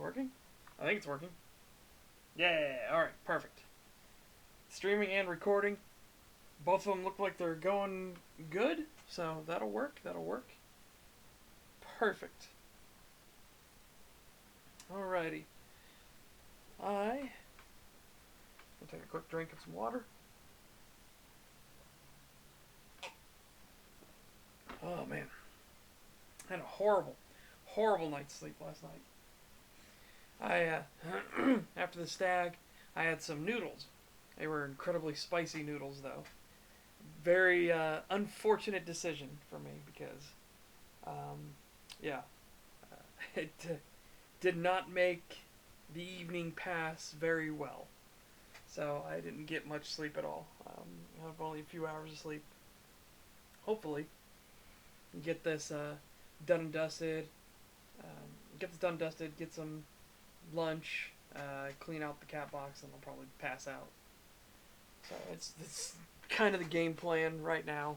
working? I think it's working. Yeah, alright, perfect. Streaming and recording. Both of them look like they're going good, so that'll work. Perfect. Alrighty. I'll take a quick drink of some water. Oh man. I had a horrible night's sleep last night. After the stag, I had some noodles. They were incredibly spicy noodles, though. Very unfortunate decision for me because, it did not make the evening pass very well. So I didn't get much sleep at all. I have only a few hours of sleep. Hopefully, get this done and dusted. Get some lunch, clean out the cat box, and I'll probably pass out. So it's kind of the game plan right now.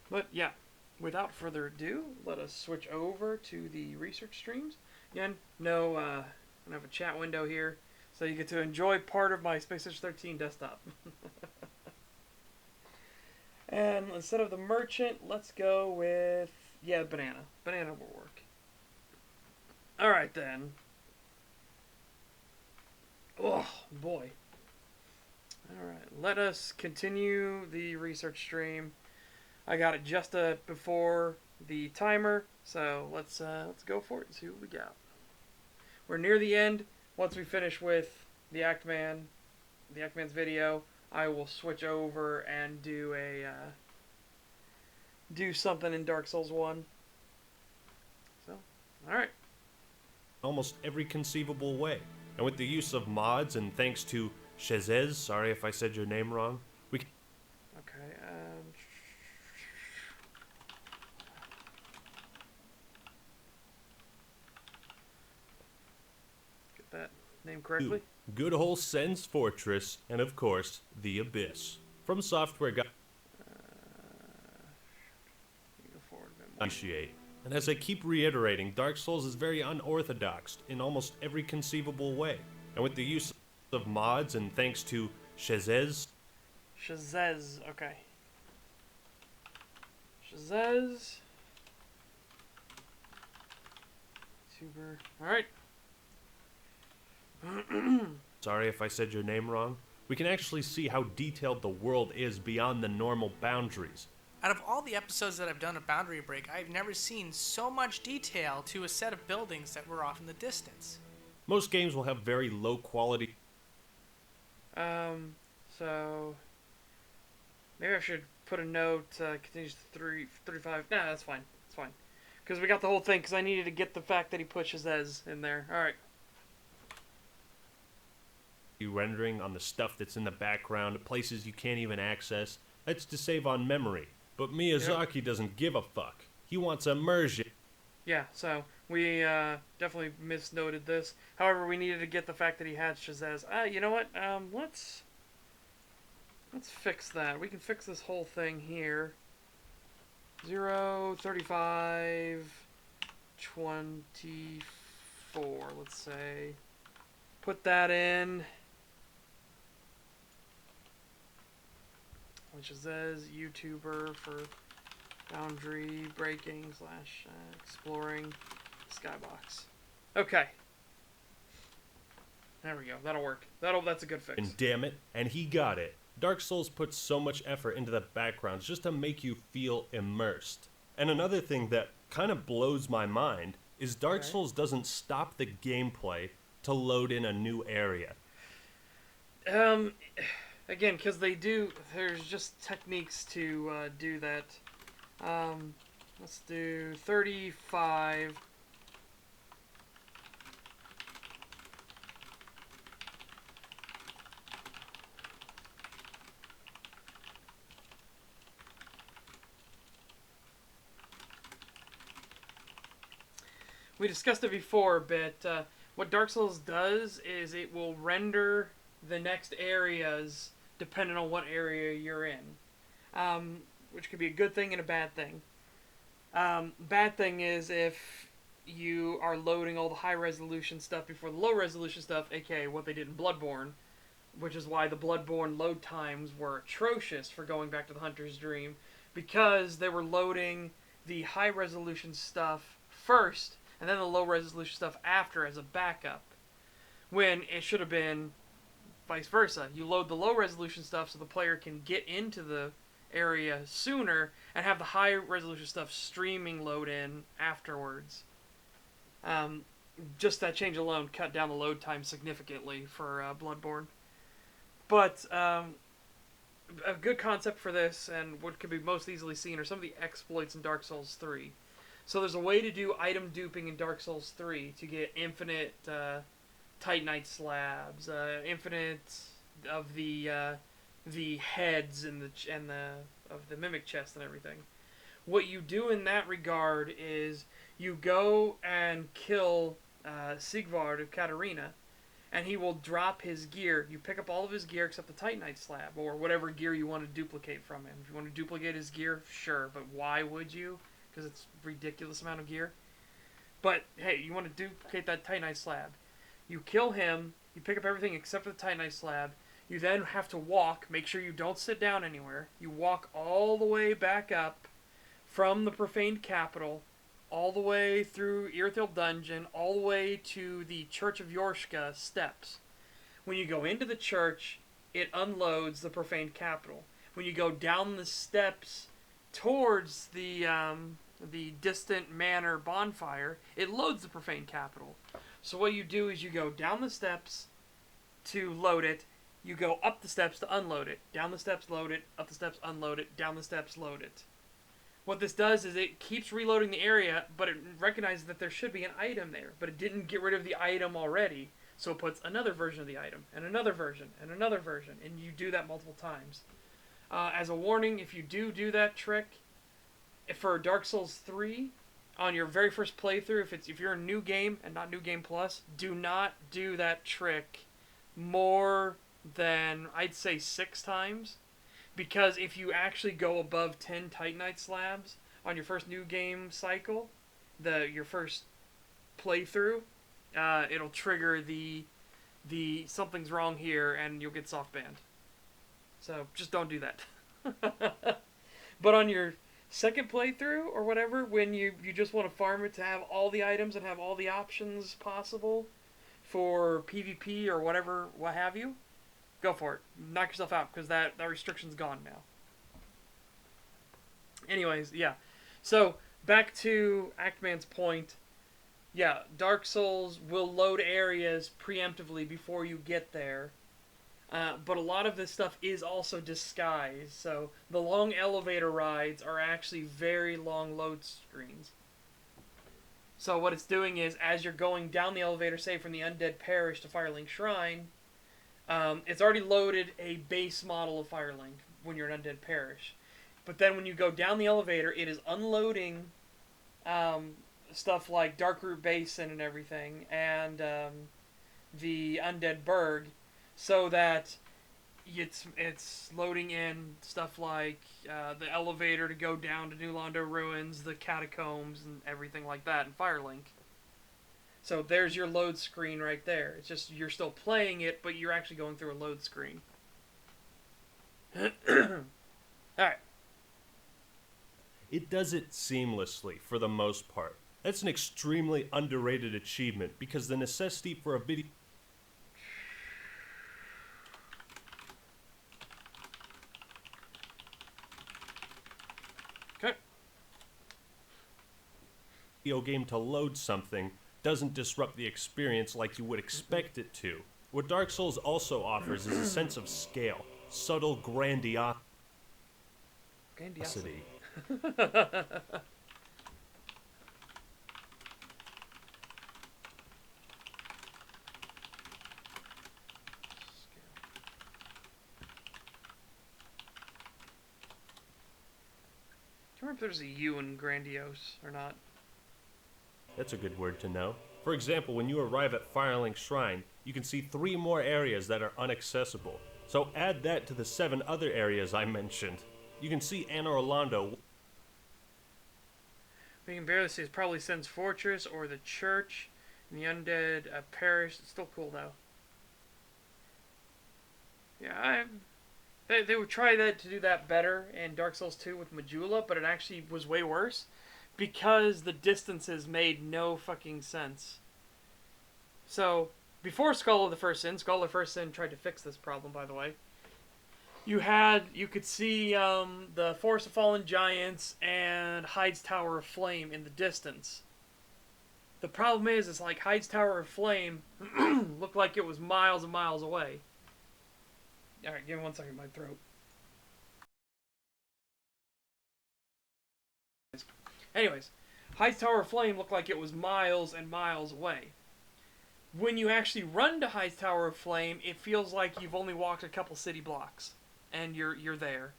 But yeah, without further ado, let us switch over to the research streams. Again, I have a chat window here, so you get to enjoy part of my Space Station 13 desktop. And instead of the merchant, let's go with, banana. Banana will work. Alright then. Oh, boy. Alright, let us continue the research stream. I got it just before the timer, so let's go for it and see what we got. We're near the end. Once we finish with the Actman's video, I will switch over and do something in Dark Souls 1. So, alright. Almost every conceivable way. And with the use of mods and thanks to Shazez, sorry if I said your name wrong, we can... Okay, get that name correctly. Good Hole Sen's Fortress, and of course, The Abyss. From Software Guide. Appreciate. And as I keep reiterating, Dark Souls is very unorthodox in almost every conceivable way. And with the use of mods and thanks to Shazez. Shazez, okay. Shazez. Super. Alright. Sorry if I said your name wrong. We can actually see how detailed the world is beyond the normal boundaries. Out of all the episodes that I've done of Boundary Break, I've never seen so much detail to a set of buildings that were off in the distance. Most games will have very low quality. So maybe I should put a note, continues to 35. Nah, that's fine. It's fine. Because we got the whole thing, because I needed to get the fact that he put Shazez in there. Alright. Rendering on the stuff that's in the background, places you can't even access. That's to save on memory. But Miyazaki doesn't give a fuck. He wants immersion. Yeah, so we definitely misnoted this. However, we needed to get the fact that he had Shazez. You know what? Let's fix that. We can fix this whole thing here. 0, 35, 24, let's say. Put that in. Which says YouTuber for boundary breaking / exploring skybox. Okay. There we go. That'll work. That's a good fix. And damn it, and he got it. Dark Souls puts so much effort into the backgrounds just to make you feel immersed. And another thing that kind of blows my mind is Dark Souls doesn't stop the gameplay to load in a new area. Again, because there's just techniques to do that. Let's do 35. We discussed it before, but what Dark Souls does is it will render the next areas depending on what area you're in, which could be a good thing and a bad thing. Bad thing is if you are loading all the high resolution stuff before the low resolution stuff, aka what they did in Bloodborne, which is why the Bloodborne load times were atrocious for going back to the Hunter's Dream, because they were loading the high resolution stuff first and then the low resolution stuff after as a backup, when it should have been vice versa. You load the low resolution stuff so the player can get into the area sooner and have the high resolution stuff streaming load in afterwards. Just that change alone cut down the load time significantly for Bloodborne. But a good concept for this, and what could be most easily seen, are some of the exploits in Dark Souls 3. So there's a way to do item duping in Dark Souls 3 to get infinite Titanite slabs, infinite of the heads and the of the mimic chest and everything. What you do in that regard is you go and kill Sigvard of Katarina, and he will drop his gear. You pick up all of his gear except the Titanite slab, or whatever gear you want to duplicate from him. If you want to duplicate his gear, sure, but why would you? Because it's a ridiculous amount of gear. But, hey, you want to duplicate that Titanite slab. You kill him, you pick up everything except for the Titanite slab. You then have to walk, make sure you don't sit down anywhere. You walk all the way back up from the profaned capital, all the way through Irithyll Dungeon, all the way to the Church of Yorshka steps. When you go into the church, it unloads the profaned capital. When you go down the steps towards the distant manor bonfire, it loads the profaned capital. So what you do is you go down the steps to load it, you go up the steps to unload it, down the steps load it, up the steps unload it, down the steps load it. What this does is it keeps reloading the area, but it recognizes that there should be an item there, but it didn't get rid of the item already, so it puts another version of the item, and another version, and another version, and you do that multiple times. As a warning, if you do that trick, for Dark Souls 3, on your very first playthrough, if you're a new game and not New Game Plus, do not do that trick more than, I'd say, 6 times. Because if you actually go above 10 Titanite slabs on your first new game cycle, your first playthrough, it'll trigger the something's wrong here and you'll get soft banned. So just don't do that. But on your second playthrough or whatever, when you just want to farm it to have all the items and have all the options possible for PvP or whatever, what have you, go for it. Knock yourself out, because that restriction's gone now. Anyways, yeah. So, back to Actman's point. Yeah, Dark Souls will load areas preemptively before you get there. But a lot of this stuff is also disguised. So, the long elevator rides are actually very long load screens. So, what it's doing is, as you're going down the elevator, say from the Undead Parish to Firelink Shrine, it's already loaded a base model of Firelink when you're in Undead Parish. But then when you go down the elevator, it is unloading stuff like Darkroot Basin and everything, and the Undead Burg, so that it's loading in stuff like the elevator to go down to New Londo Ruins, the catacombs, and everything like that in Firelink. So there's your load screen right there. It's just you're still playing it, but you're actually going through a load screen. Alright. It does it seamlessly for the most part. That's an extremely underrated achievement because the necessity for a video game to load something doesn't disrupt the experience like you would expect it to. What Dark Souls also offers is a sense of scale, subtle grandiosity. I don't remember if there's a U in grandiose or not. That's a good word to know. For example, when you arrive at Firelink Shrine, you can see 3 more areas that are inaccessible. So add that to the 7 other areas I mentioned. You can see Anor Londo. We can barely see. It's probably Sin's Fortress or the church. And the undead parish. It's still cool though. Yeah, they would try to do that better in Dark Souls 2 with Majula, but it actually was way worse because the distances made no fucking sense. So, before Skull of the First Sin tried to fix this problem, by the way. You could see the Forest of Fallen Giants and Hyde's Tower of Flame in the distance. The problem is, it's like Hyde's Tower of Flame looked like it was miles and miles away. Alright, give me 1 second, my throat. Anyways, Hyde's Tower of Flame looked like it was miles and miles away. When you actually run to Hyde's Tower of Flame, it feels like you've only walked a couple city blocks, and you're there.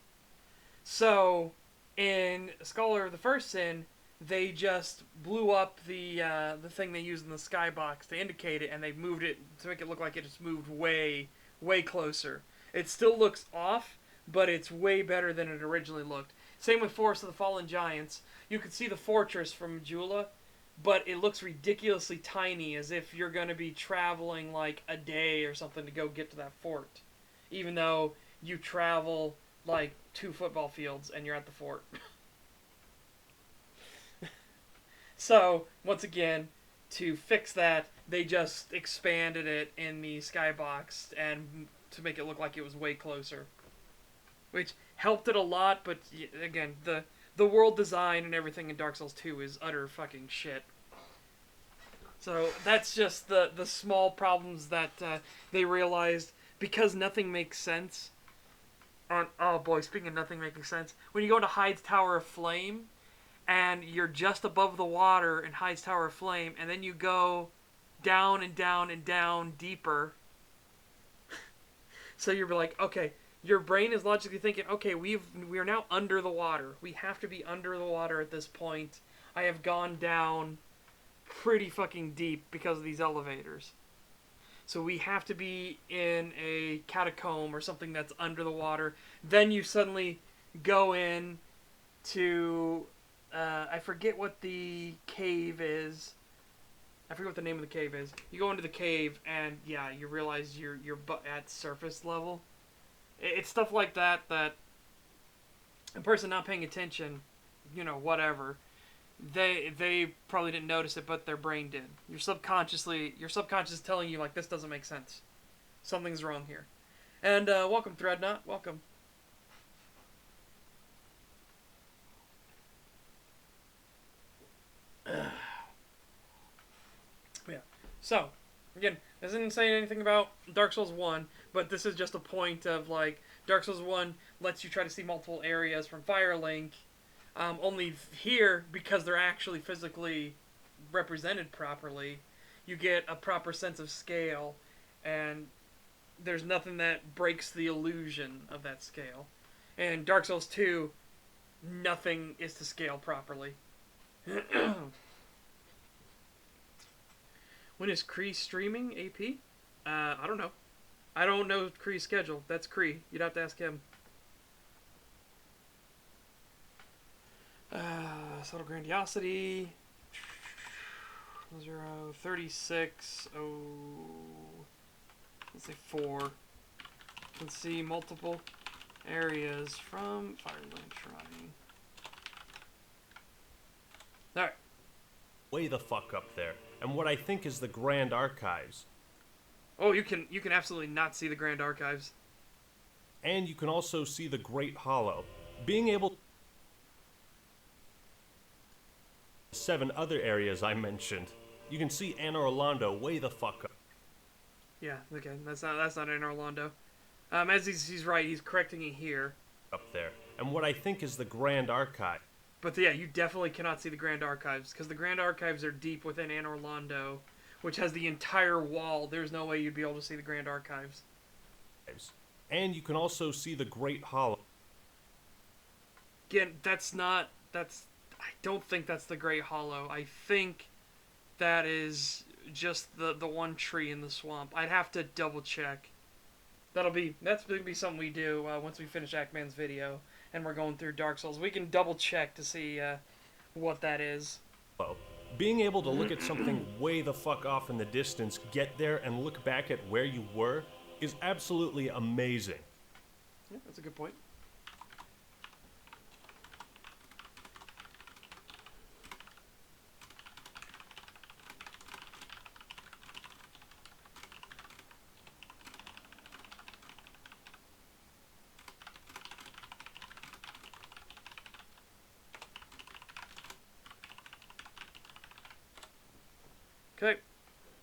So, in Scholar of the First Sin, they just blew up the thing they used in the skybox to indicate it, and they moved it to make it look like it just moved way, way closer. It still looks off, but it's way better than it originally looked. Same with Forest of the Fallen Giants. You could see the fortress from Majula, but it looks ridiculously tiny, as if you're going to be traveling like a day or something to go get to that fort. Even though you travel like 2 football fields and you're at the fort. So, once again, to fix that, they just expanded it in the skybox and to make it look like it was way closer. Which helped it a lot, but again, the world design and everything in Dark Souls 2 is utter fucking shit. So that's just the small problems that they realized, because nothing makes sense. Oh boy, speaking of nothing making sense, when you go to Hyde's Tower of Flame, and you're just above the water in Hyde's Tower of Flame, and then you go down and down and down deeper. So you're like, okay, your brain is logically thinking, okay, we are now under the water. We have to be under the water at this point. I have gone down pretty fucking deep because of these elevators. So we have to be in a catacomb or something that's under the water. Then you suddenly go in to... I forget what the cave is. I forget what the name of the cave is. You go into the cave, and yeah, you realize you're at surface level. It's stuff like that that a person not paying attention, whatever, they probably didn't notice it, but their brain did. Your subconscious is telling you, like, this doesn't make sense. Something's wrong here. And welcome, Threadnought. Welcome. Yeah. So, again, this isn't saying anything about Dark Souls 1, but this is just a point of, like, Dark Souls 1 lets you try to see multiple areas from Firelink. Only here, because they're actually physically represented properly, you get a proper sense of scale, and there's nothing that breaks the illusion of that scale. And Dark Souls 2, nothing is to scale properly. When is Cree streaming, AP? I don't know. I don't know Cree's schedule. That's Cree. You'd have to ask him. Subtle Grandiosity. 36. Let's say 4. Let's see, multiple areas from Fireland Shrine. Alright. Way the fuck up there. And what I think is the Grand Archives. Oh, you can absolutely not see the Grand Archives. And you can also see the Great Hollow. Being able 7 other areas I mentioned. You can see Anne Orlando way the fuck up. Yeah, okay, that's not Anne Orlando. As he's right, he's correcting it here. Up there. And what I think is the Grand Archive. But yeah, you definitely cannot see the Grand Archives, because the Grand Archives are deep within Anne Orlando, which has the entire wall. There's no way you'd be able to see the Grand Archives. And you can also see the Great Hollow. Again, I don't think that's the Great Hollow. I think that is just the one tree in the swamp. I'd have to double check. That's gonna be something we do once we finish Ackman's video and we're going through Dark Souls. We can double check to see what that is. Being able to look at something way the fuck off in the distance, get there, and look back at where you were is absolutely amazing. Yeah, that's a good point. Okay.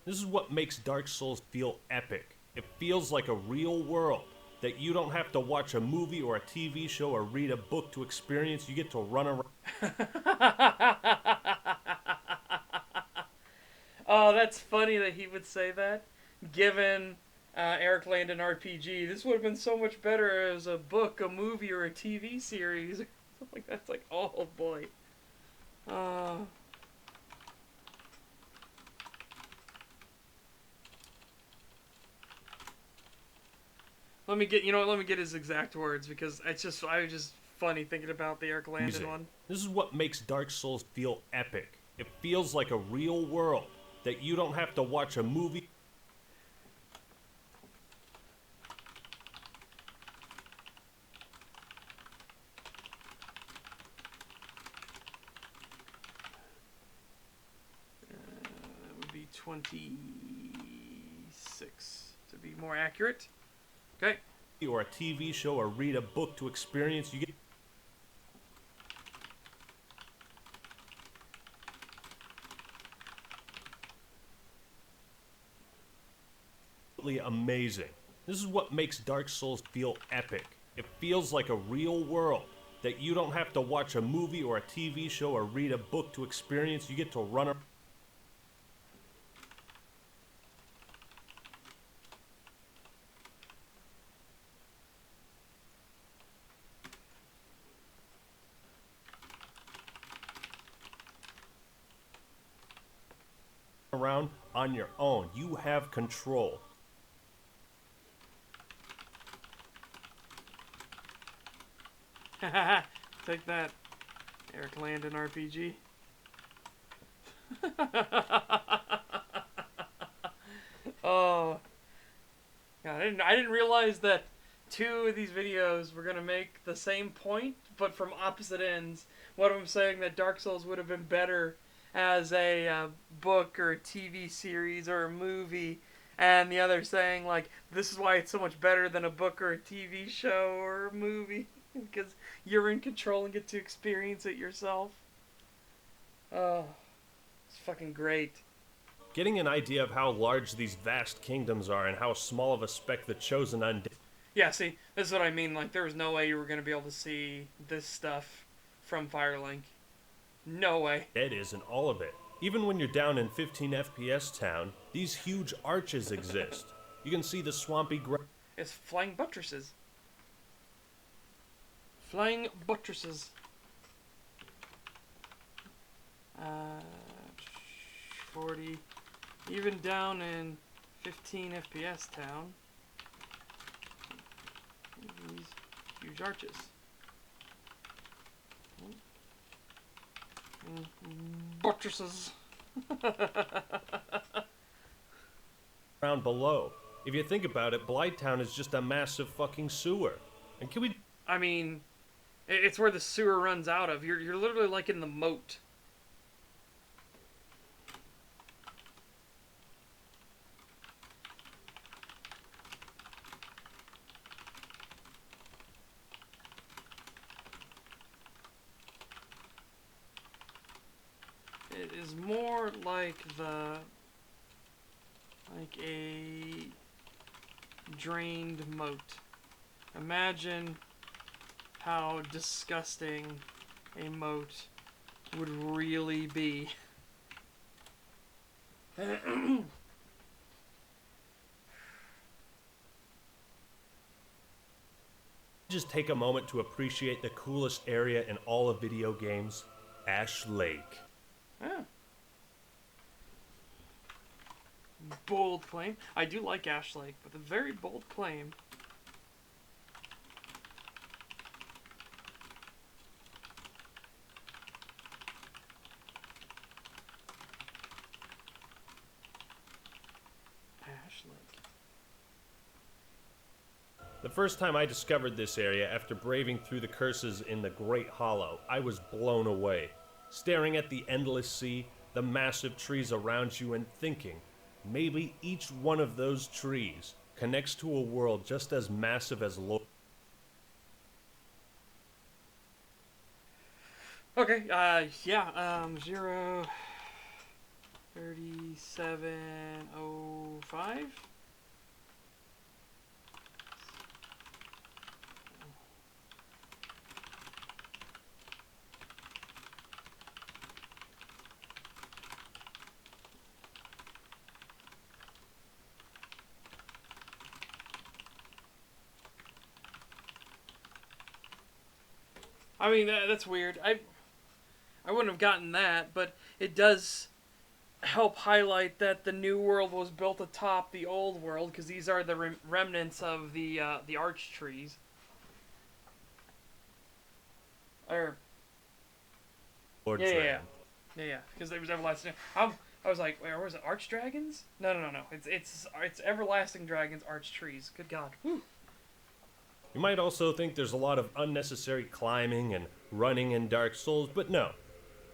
This is what makes Dark Souls feel epic. It feels like a real world that you don't have to watch a movie or a TV show or read a book to experience. You get to run around. Oh, that's funny that he would say that. Given Eric Landon RPG, this would have been so much better as a book, a movie, or a TV series. Like that's like, oh boy. Let me get his exact words because I was just funny thinking about the Eric Landon one. This is what makes Dark Souls feel epic. It feels like a real world that you don't have to watch a movie. That would be 26 to be more accurate. Okay. Or a TV show or read a book to experience. You get amazing. This is what makes Dark Souls feel epic. It feels like a real world that you don't have to watch a movie or a TV show or read a book to experience. You get to run around on your own. You have control. Take that, Eric Landon RPG. Oh, God, I didn't realize that two of these videos were gonna make the same point, but from opposite ends. One of them saying that Dark Souls would have been better as a book or a TV series or a movie, and the other saying like this is why it's so much better than a book or a TV show or a movie. Because you're in control and get to experience it yourself. Oh, it's fucking great. Getting an idea of how large these vast kingdoms are and how small of a speck the Chosen Undead. Yeah, see, this is what I mean. Like, there was no way you were going to be able to see this stuff from Firelink. No way. It is in all of it. Even when you're down in 15 FPS town, these huge arches exist. You can see the swampy ground. It's flying buttresses. Flying buttresses. 40. Even down in 15 FPS town. These huge arches. Buttresses. Around below. If you think about it, Blighttown is just a massive fucking sewer. And can we... I mean, it's where the sewer runs out of. You're literally like in the moat. It is more like a drained moat. Imagine how disgusting a moat would really be. Just take a moment to appreciate the coolest area in all of video games, Ash Lake. Yeah. Bold claim. I do like Ash Lake, but a very bold claim. The first time I discovered this area after braving through the curses in the Great Hollow, I was blown away. Staring at the endless sea, the massive trees around you, and thinking, maybe each one of those trees connects to a world just as massive as Okay, yeah, 03705. I mean, that's weird. I wouldn't have gotten that, but it does help highlight that the new world was built atop the old world, because these are the remnants of the arch trees. Lord Yeah, Dran. yeah, because there was everlasting. I was like, where was it? Arch dragons? No. It's everlasting dragons, arch trees. Good God. Whew. You might also think there's a lot of unnecessary climbing and running in Dark Souls, but no,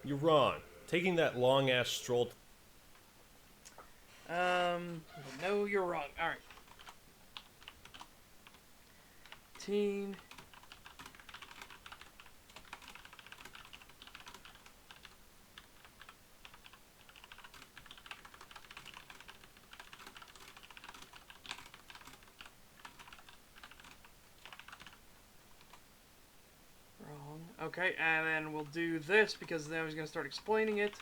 you're wrong. Taking that long-ass stroll... No, you're wrong. Alright. Teen. Wrong. Okay, and then we'll do this because then I was going to start explaining it.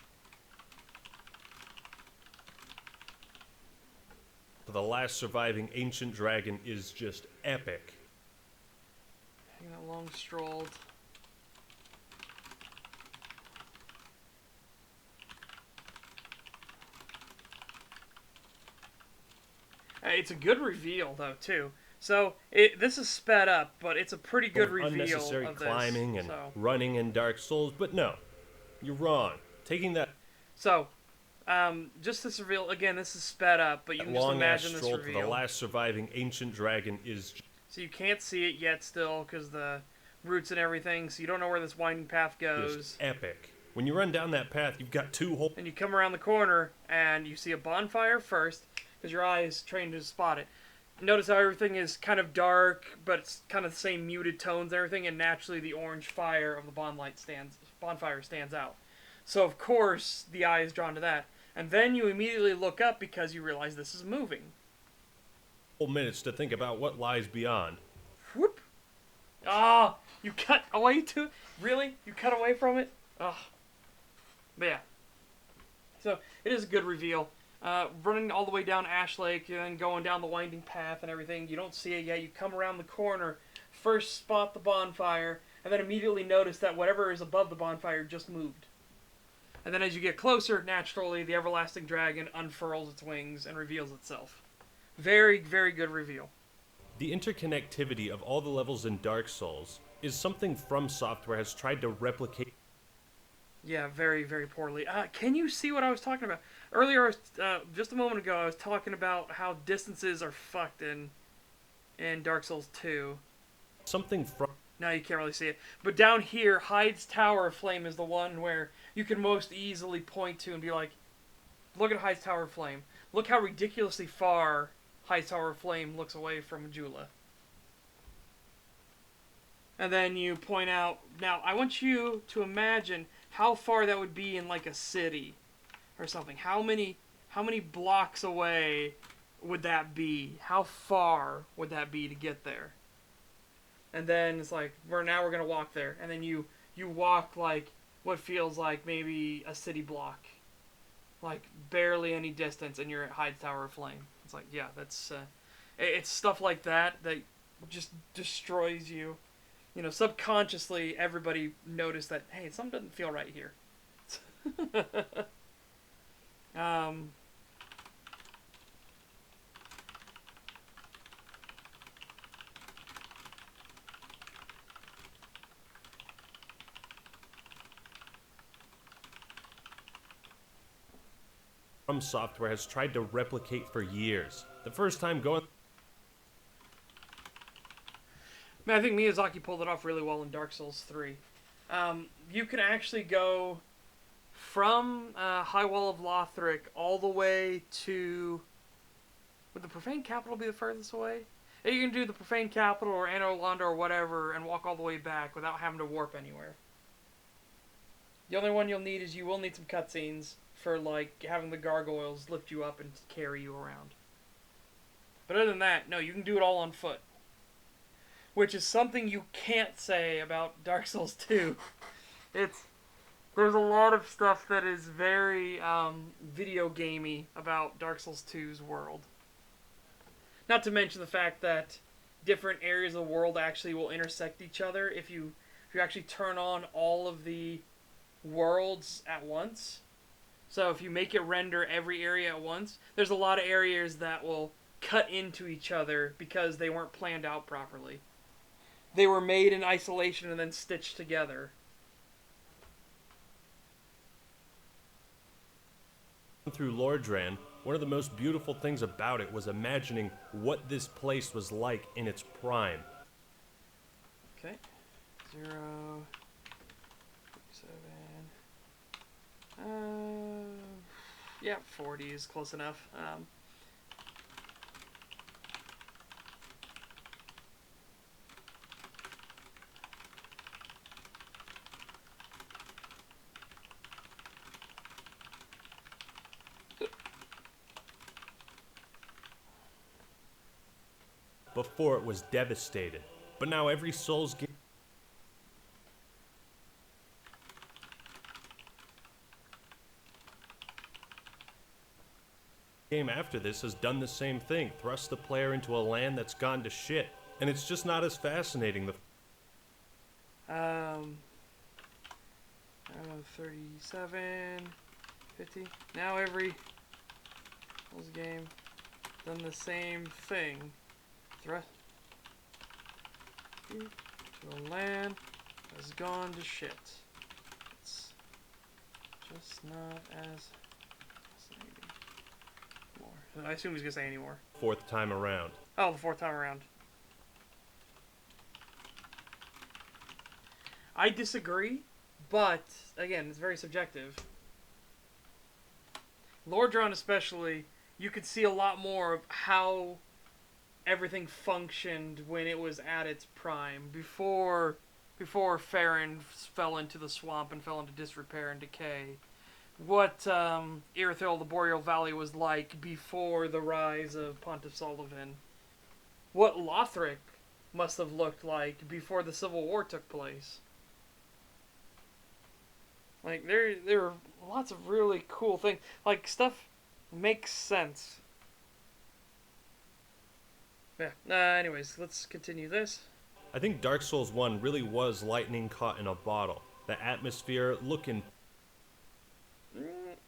The last surviving ancient dragon is just epic. Taking that long stroll. It's a good reveal, though, too. So, this is sped up, but it's a pretty good reveal Unnecessary of this. climbing and So. running in Dark Souls, but no, you're wrong. Taking that... So, just this reveal, again, this is sped up, but you can just imagine this stroll to reveal. the last surviving ancient dragon is... So you can't see it yet still, because the roots and everything, so you don't know where this winding path goes. just epic. When you run down that path, you've got two whole... And you come around the corner, and you see a bonfire first, because your eye is trained to spot it. Notice how everything is kind of dark, but it's kind of the same muted tones and everything, and naturally the orange fire of the bonfire stands out. So of course, the eye is drawn to that. And then you immediately look up because you realize this is moving. minutes to think about what lies beyond. Whoop! Ah, you cut away to it? Really? You cut away from it? Ugh. But yeah. So, it is a good reveal. Running all the way down Ash Lake and then going down the winding path and everything. You don't see it yet. You come around the corner, first spot the bonfire, and then immediately notice that whatever is above the bonfire just moved. And then as you get closer, naturally, the everlasting dragon unfurls its wings and reveals itself. Very, very good reveal. The interconnectivity of all the levels in Dark Souls is something From Software has tried to replicate. Yeah, very, very poorly. Can you see what I was talking about? Earlier, just a moment ago, I was talking about how distances are fucked in Dark Souls 2. Something from... No, you can't really see it. But down here, Hyde's Tower of Flame is the one where you can most easily point to and be like, look at Hyde's Tower of Flame. Look how ridiculously far Hyde's Tower of Flame looks away from Majula. And then you point out, now I want you to imagine how far that would be in like a city or something. How many blocks away would that be? How far would that be to get there? And then it's like, we're going to walk there. And then you walk like what feels like maybe a city block. Like barely any distance and you're at Hyde's Tower of Flame. It's like, yeah, that's it's stuff like that just destroys you. You know, subconsciously everybody noticed that, hey, something doesn't feel right here. From Software has tried to replicate for years. The first time going... I mean, I think Miyazaki pulled it off really well in Dark Souls 3. You can actually go from High Wall of Lothric all the way to... Would the Profane Capital be the furthest away? Yeah, you can do the Profane Capital or Anor Londo or whatever and walk all the way back without having to warp anywhere. The only one you'll need is you will need some cutscenes for, like, having the gargoyles lift you up and carry you around. But other than that, no, you can do it all on foot. Which is something you can't say about Dark Souls 2. There's a lot of stuff that is very video gamey about Dark Souls 2's world. Not to mention the fact that different areas of the world actually will intersect each other if you actually turn on all of the worlds at once. So if you make it render every area at once, there's a lot of areas that will cut into each other because they weren't planned out properly. They were made in isolation and then stitched together. Through Lordran, one of the most beautiful things about it was imagining what this place was like in its prime. Okay. 0, 7. Yeah, 40 is close enough. Before it was devastated, but now every Souls game after this has done the same thing, thrust the player into a land that's gone to shit, and it's just not as fascinating. 37, 50. Now every Souls game done the same thing. Thrust to a land has gone to shit. It's just not as fascinating more. I assume he's gonna say any more. Fourth time around. Oh, the fourth time around. I disagree, but again, it's very subjective. Lordran especially, you could see a lot more of how everything functioned when it was at its prime, before Farron fell into the swamp and fell into disrepair and decay. What Irithyll, the Boreal Valley, was like before the rise of Pontiff Sullivan. What Lothric must have looked like before the Civil War took place. Like, there are lots of really cool things. Like, stuff makes sense. Yeah. Anyways, let's continue this. I think Dark Souls 1 really was lightning caught in a bottle. The atmosphere, looking...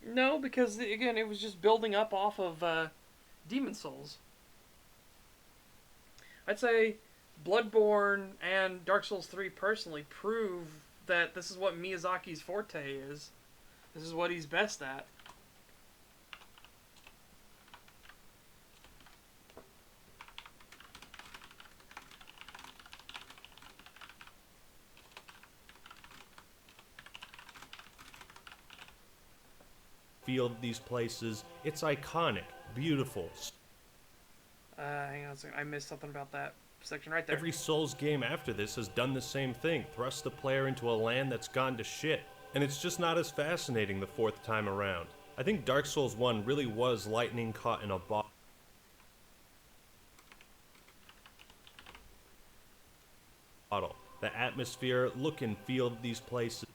No, because, again, it was just building up off of Demon Souls. I'd say Bloodborne and Dark Souls 3 personally prove that this is what Miyazaki's forte is. This is what he's best at. Feel these places. It's iconic, beautiful. Hang on a second. I missed something about that section right there. Every Souls game after this has done the same thing, thrust the player into a land that's gone to shit, and it's just not as fascinating the fourth time around. I think Dark Souls 1 really was lightning caught in a bottle. The atmosphere, look and feel these places.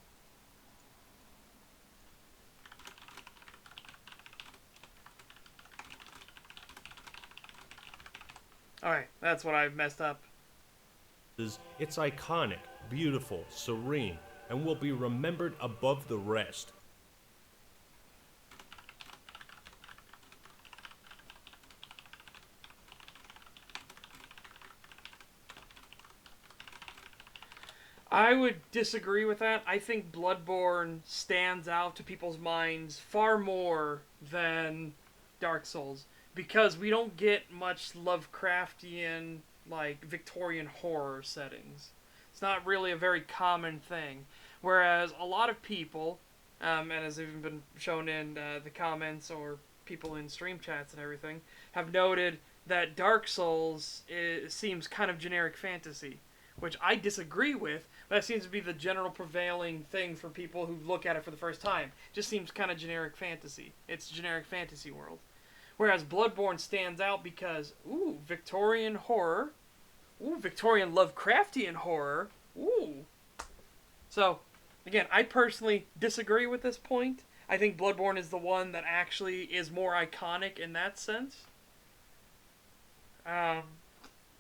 Alright, that's what I messed up. It's iconic, beautiful, serene, and will be remembered above the rest. I would disagree with that. I think Bloodborne stands out to people's minds far more than Dark Souls, because we don't get much Lovecraftian like Victorian horror settings. It's not really a very common thing. Whereas a lot of people, and as even been shown in the comments or people in stream chats and everything, have noted that Dark Souls seems kind of generic fantasy, which I disagree with, but that seems to be the general prevailing thing for people who look at it for the first time. It just seems kind of generic fantasy. It's generic fantasy world. Whereas Bloodborne stands out because, ooh, Victorian horror. Ooh, Victorian Lovecraftian horror. Ooh. So, again, I personally disagree with this point. I think Bloodborne is the one that actually is more iconic in that sense.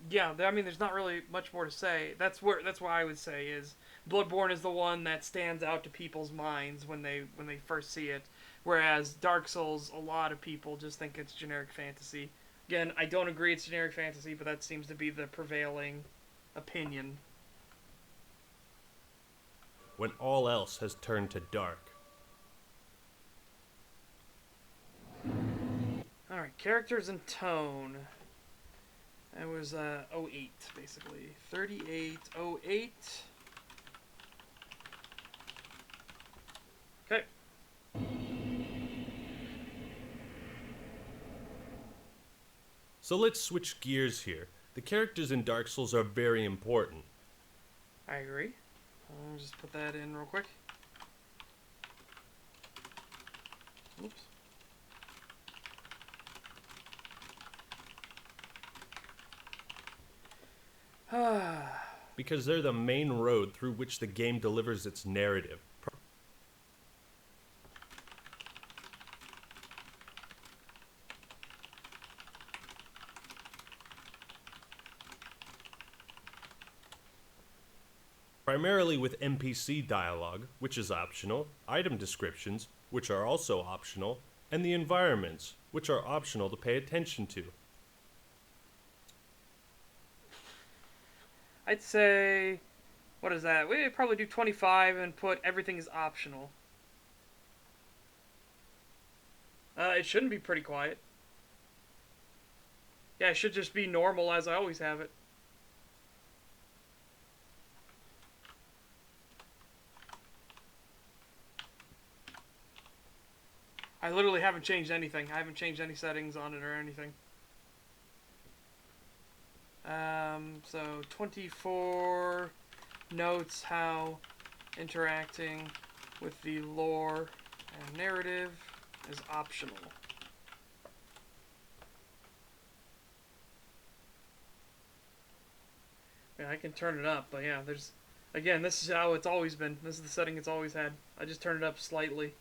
Yeah, I mean, there's not really much more to say. That's why I would say is Bloodborne is the one that stands out to people's minds when they first see it, whereas Dark Souls, a lot of people just think it's generic fantasy. Again, I don't agree it's generic fantasy, but that seems to be the prevailing opinion. When all else has turned to dark. Alright, characters and tone. That was 08, basically. 3808. Okay. So let's switch gears here. The characters in Dark Souls are very important. I agree. I'll just put that in real quick. Oops. Because they're the main road through which the game delivers its narrative. Primarily with NPC dialogue, which is optional, item descriptions, which are also optional, and the environments, which are optional to pay attention to. I'd say, what is that? We'd probably do 25 and put everything is optional. It shouldn't be pretty quiet. Yeah, it should just be normal as I always have it. I literally haven't changed anything. I haven't changed any settings on it or anything. So 24 notes how interacting with the lore and narrative is optional. Yeah, I can turn it up, but yeah, there's... Again, this is how it's always been. This is the setting it's always had. I just turned it up slightly.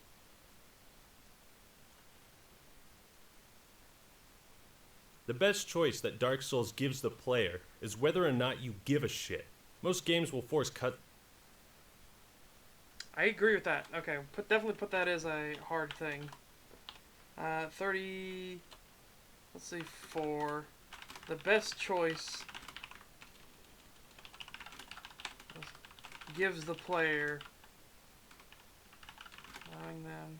The best choice that Dark Souls gives the player is whether or not you give a shit. Most games will force cut. I agree with that. Okay, definitely put that as a hard thing. 30... Let's see, 4. The best choice gives the player... allowing them...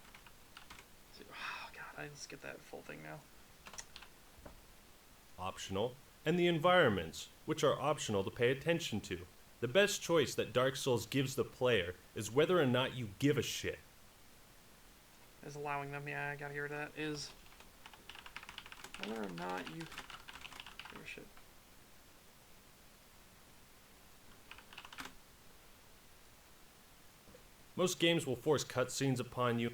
Oh, God, I just get that full thing now. Optional, and the environments, which are optional to pay attention to. The best choice that Dark Souls gives the player is whether or not you give a shit. Is allowing them, yeah, I gotta hear that, is whether or not you give a shit. Most games will force cutscenes upon you.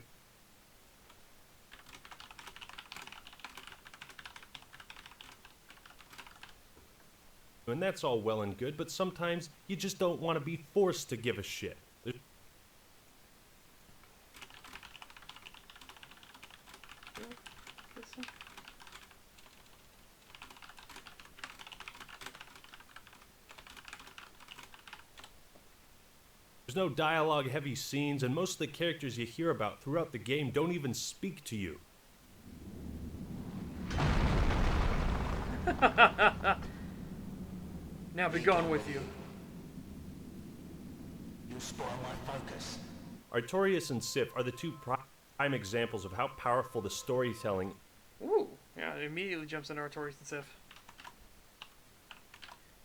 And that's all well and good, but sometimes you just don't want to be forced to give a shit. There's no dialogue-heavy scenes, and most of the characters you hear about throughout the game don't even speak to you. Now be gone with you. You spoil my focus. Artorias and Sif are the two prime examples of how powerful the storytelling. Ooh, yeah, it immediately jumps into Artorias and Sif.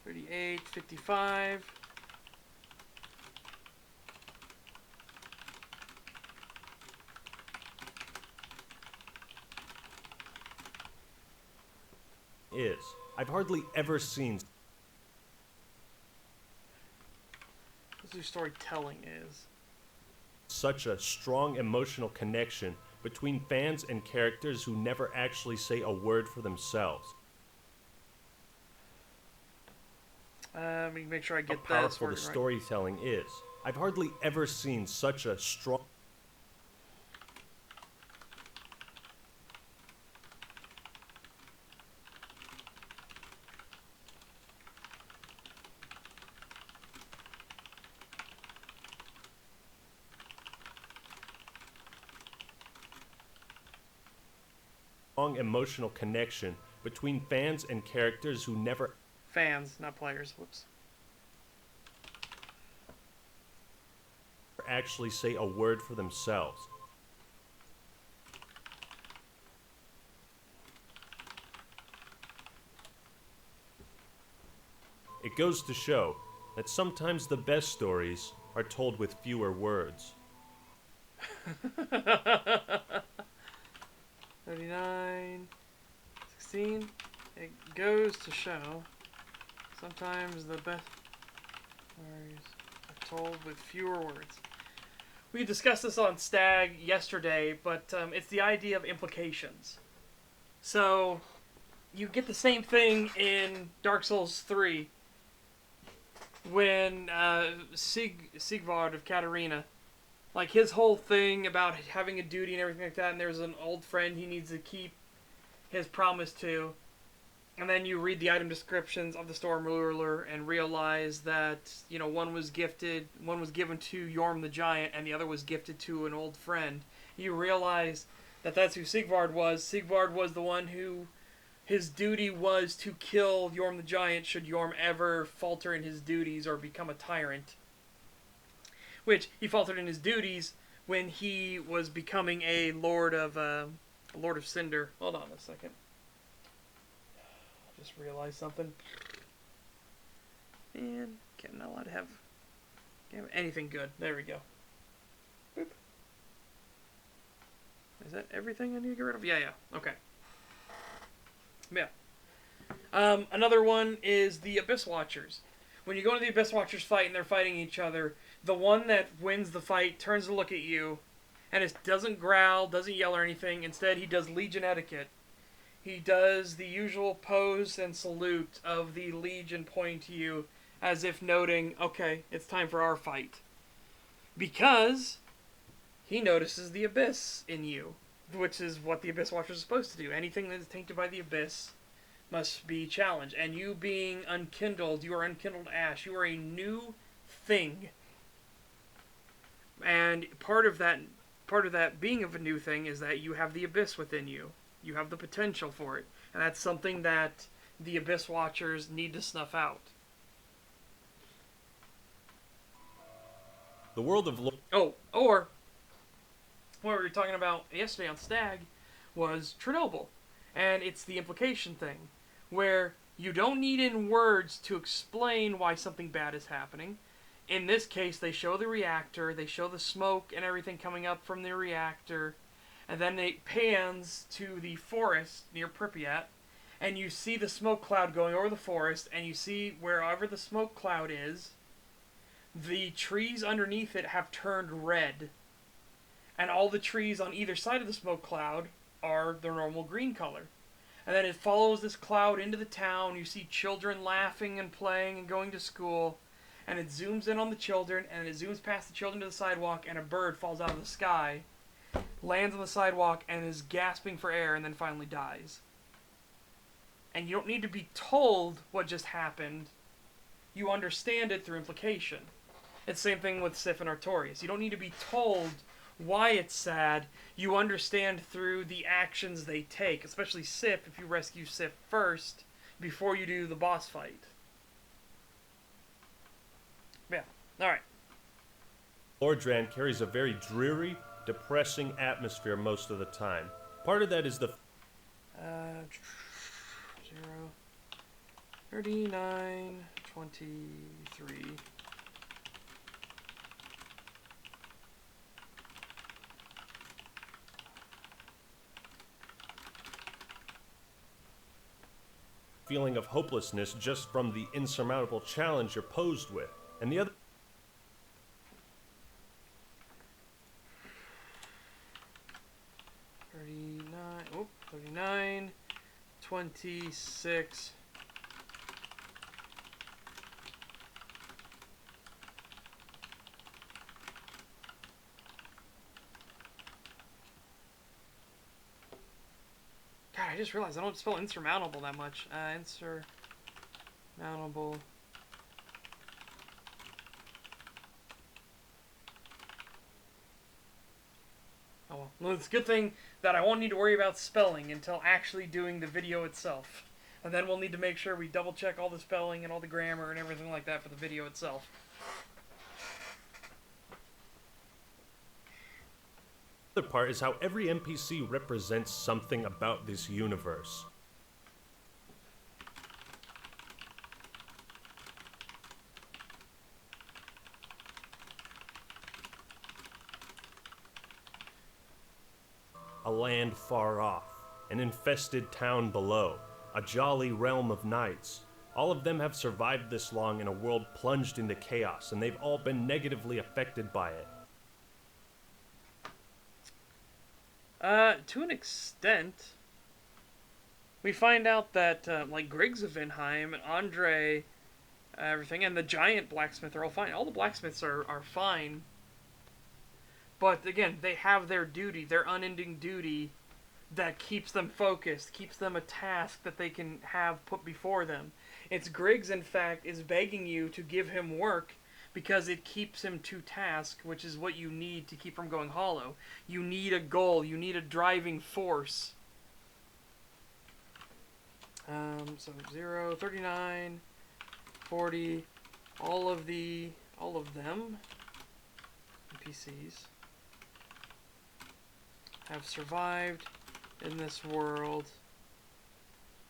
38, 55. Is. I've hardly ever seen Let's do storytelling is. such a strong emotional connection between fans and characters who never actually say a word for themselves. Let me make sure I How get that powerful the worded right. storytelling is. I've hardly ever seen such a strong emotional connection between fans and characters who never Fans, not players. Whoops. actually say a word for themselves. It goes to show that sometimes the best stories are told with fewer words. 39, 16. It goes to show sometimes the best stories are told with fewer words. We discussed this on Stag yesterday, but it's the idea of implications. So, you get the same thing in Dark Souls 3 when Sigvard of Katarina, like his whole thing about having a duty and everything like that, and there's an old friend he needs to keep his promise to, and then you read the item descriptions of the Storm Ruler and realize that, you know, one was given to Yorm the Giant and the other was gifted to an old friend. You realize that that's who Sigvard was. Sigvard was the one who his duty was to kill Yorm the Giant should Yorm ever falter in his duties or become a tyrant. Which he faltered in his duties when he was becoming a Lord of Cinder. Hold on a second. I just realized something. Man, I'm not allowed to have anything good. There we go. Boop. Is that everything I need to get rid of? Yeah. Okay. Yeah. Another one is the Abyss Watchers. When you go into the Abyss Watchers fight and they're fighting each other, the one that wins the fight turns to look at you, and it doesn't growl, doesn't yell or anything. Instead, he does Legion etiquette. He does the usual pose and salute of the Legion pointing to you, as if noting, okay, it's time for our fight. Because he notices the Abyss in you, which is what the Abyss Watchers are supposed to do. Anything that is tainted by the Abyss must be challenged. And you being unkindled, you are unkindled ash. You are a new thing. And part of that being of a new thing is that you have the Abyss within you. You have the potential for it. And that's something that the Abyss Watchers need to snuff out. The world of Or what we were talking about yesterday on Stag was Chernobyl. And it's the implication thing, where you don't need in words to explain why something bad is happening. In this case, they show the reactor, they show the smoke and everything coming up from the reactor, and then it pans to the forest near Pripyat, and you see the smoke cloud going over the forest, and you see wherever the smoke cloud is, the trees underneath it have turned red. And all the trees on either side of the smoke cloud are their normal green color. And then it follows this cloud into the town. You see children laughing and playing and going to school. And it zooms in on the children, and it zooms past the children to the sidewalk, and a bird falls out of the sky, lands on the sidewalk, and is gasping for air, and then finally dies. And you don't need to be told what just happened. You understand it through implication. It's the same thing with Sif and Artorias. You don't need to be told why it's sad. You understand through the actions they take, especially Sif, if you rescue Sif first before you do the boss fight. Yeah. Alright. Lordran carries a very dreary, depressing atmosphere most of the time. Part of that is the 0. 39, 23. Feeling of hopelessness just from the insurmountable challenge you're posed with. And the other 39, 26. God, I just realized I don't spell insurmountable that much. Insurmountable. Oh well, it's a good thing that I won't need to worry about spelling until actually doing the video itself. And then we'll need to make sure we double check all the spelling and all the grammar and everything like that for the video itself. other part is how every NPC represents something about this universe. A land far off, an infested town below, a jolly realm of knights. All of them have survived this long in a world plunged into chaos, and they've all been negatively affected by it. To an extent, we find out that, like, Griggs of Vinheim and Andre, everything, and the giant blacksmith are all fine. All the blacksmiths are fine. But, again, they have their duty, their unending duty that keeps them focused, keeps them a task that they can have put before them. It's Griggs, in fact, is begging you to give him work because it keeps him to task, which is what you need to keep from going hollow. You need a goal, you need a driving force. So 0, 39, 40, all of them, NPCs, have survived in this world.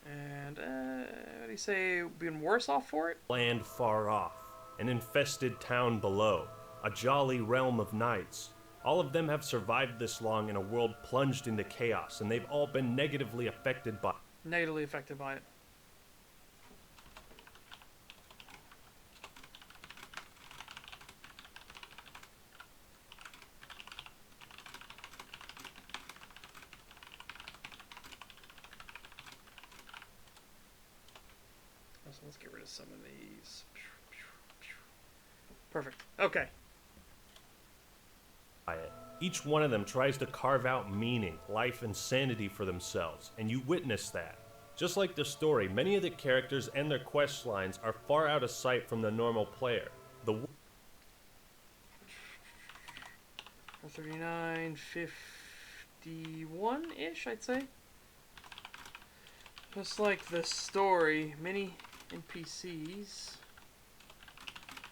And, what do you say, been worse off for it? Land far off, an infested town below, a jolly realm of knights. All of them have survived this long in a world plunged into chaos, and they've all been negatively affected by it. So let's get rid of some of these. Perfect. Okay. it. Each one of them tries to carve out meaning, life, and sanity for themselves, and you witness that. Just like the story, many of the characters and their quest lines are far out of sight from the normal player. The 39, 51-ish, I'd say. Just like the story, many NPCs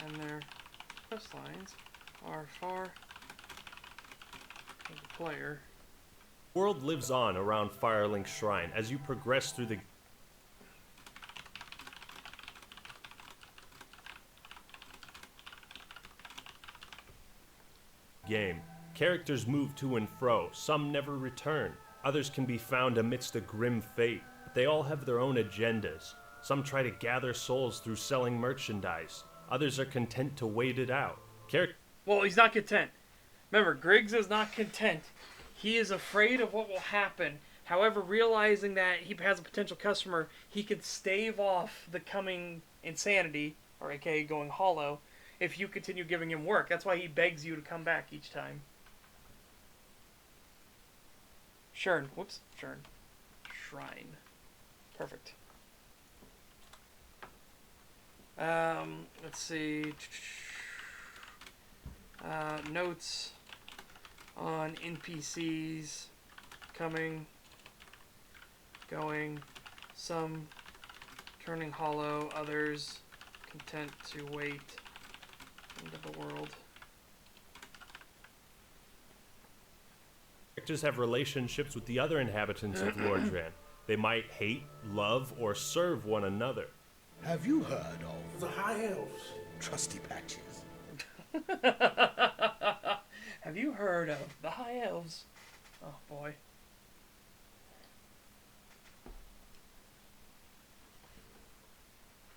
and their quest lines are far from the player. The world lives on around Firelink Shrine as you progress through the game. Characters move to and fro, some never return, others can be found amidst a grim fate, but they all have their own agendas. Some try to gather souls through selling merchandise, others are content to wait it out. Well, he's not content. Remember, Griggs is not content. He is afraid of what will happen. However, realizing that he has a potential customer, he could stave off the coming insanity, or aka going hollow, if you continue giving him work. That's why he begs you to come back each time. Shrine. Perfect. Let's see. Notes on NPCs coming, going, some turning hollow, others content to wait into the world. Characters have relationships with the other inhabitants of Lordran. They might hate, love, or serve one another. Have you heard of The High Elves. Trusty Patches? Have you heard of the High Elves? Oh boy.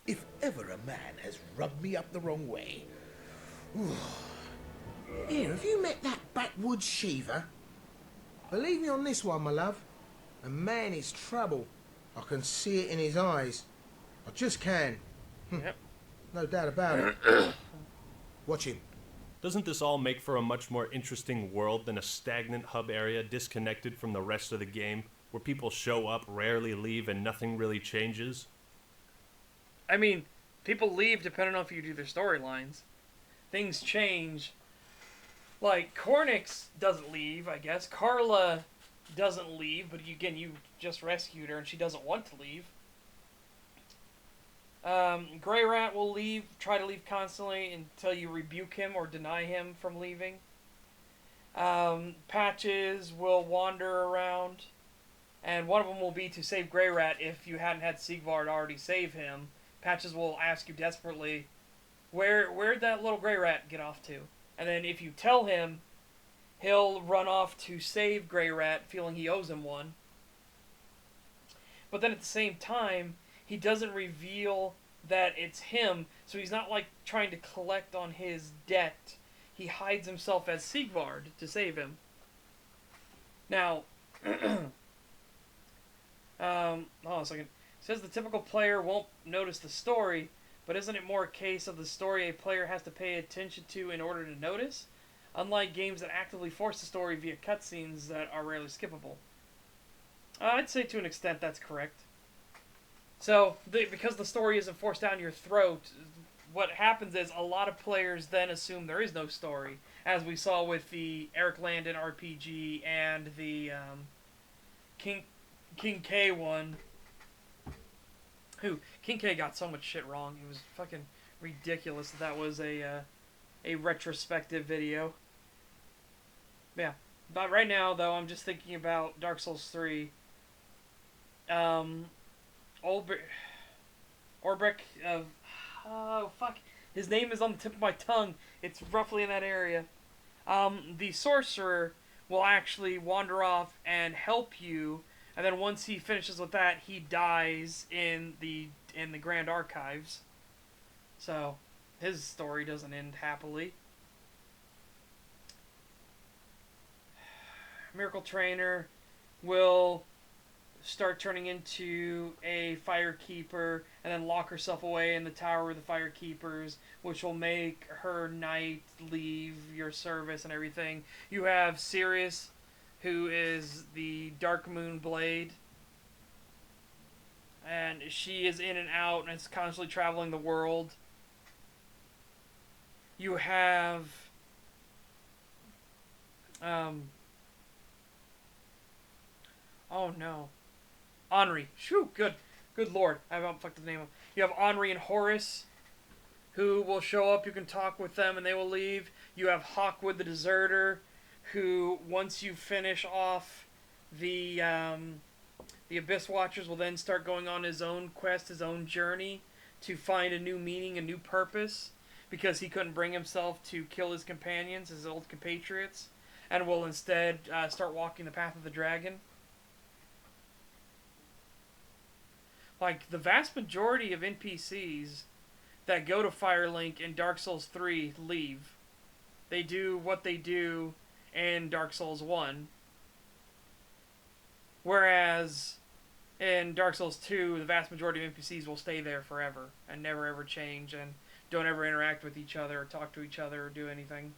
If ever a man has rubbed me up the wrong way... Here, have you met that backwoods sheaver? Believe me on this one, my love. A man is trouble. I can see it in his eyes. I just can. Yep. No doubt about it. Watch him. Doesn't this all make for a much more interesting world than a stagnant hub area disconnected from the rest of the game, where people show up, rarely leave, and nothing really changes? I mean, people leave depending on if you do their storylines. Things change. Like, Cornix doesn't leave, I guess. Carla doesn't leave, but again, you just rescued her and she doesn't want to leave. Grey Rat will leave, try to leave constantly until you rebuke him or deny him from leaving. Patches will wander around, and one of them will be to save Grey Rat if you hadn't had Sigvard already save him. Patches will ask you desperately, where'd that little Grey Rat get off to? And then if you tell him, he'll run off to save Grey Rat, feeling he owes him one. But then at the same time, he doesn't reveal that it's him, so he's not like trying to collect on his debt. He hides himself as Sigvard to save him. Now, hold on a second. It says the typical player won't notice the story, but isn't it more a case of the story a player has to pay attention to in order to notice? Unlike games that actively force the story via cutscenes that are rarely skippable. I'd say to an extent that's correct. So, because the story isn't forced down your throat, what happens is a lot of players then assume there is no story, as we saw with the Eric Landon RPG and the King K one. King K got so much shit wrong. It was fucking ridiculous that was a retrospective video. Yeah. But right now, though, I'm just thinking about Dark Souls 3. Orbrick of... Oh, fuck. His name is on the tip of my tongue. It's roughly in that area. The sorcerer will actually wander off and help you, and then once he finishes with that, he dies in the Grand Archives. So, his story doesn't end happily. Miracle Trainer will start turning into a Firekeeper and then lock herself away in the Tower of the Firekeepers, which will make her knight leave your service and everything. You have Sirius, who is the Dark Moon Blade, and she is in and out and is constantly traveling the world. You have oh no, Henri. Shoo, good lord, I haven't fucked the name up. You have Henri and Horace, who will show up. You can talk with them and they will leave. You have Hawkwood the Deserter, who, once you finish off the Abyss Watchers, will then start going on his own quest, his own journey, to find a new meaning, a new purpose, because he couldn't bring himself to kill his companions, his old compatriots, and will instead start walking the path of the dragon. Like, the vast majority of NPCs that go to Firelink in Dark Souls 3 leave. They do what they do in Dark Souls 1. Whereas in Dark Souls 2, the vast majority of NPCs will stay there forever and never ever change and don't ever interact with each other or talk to each other or do anything.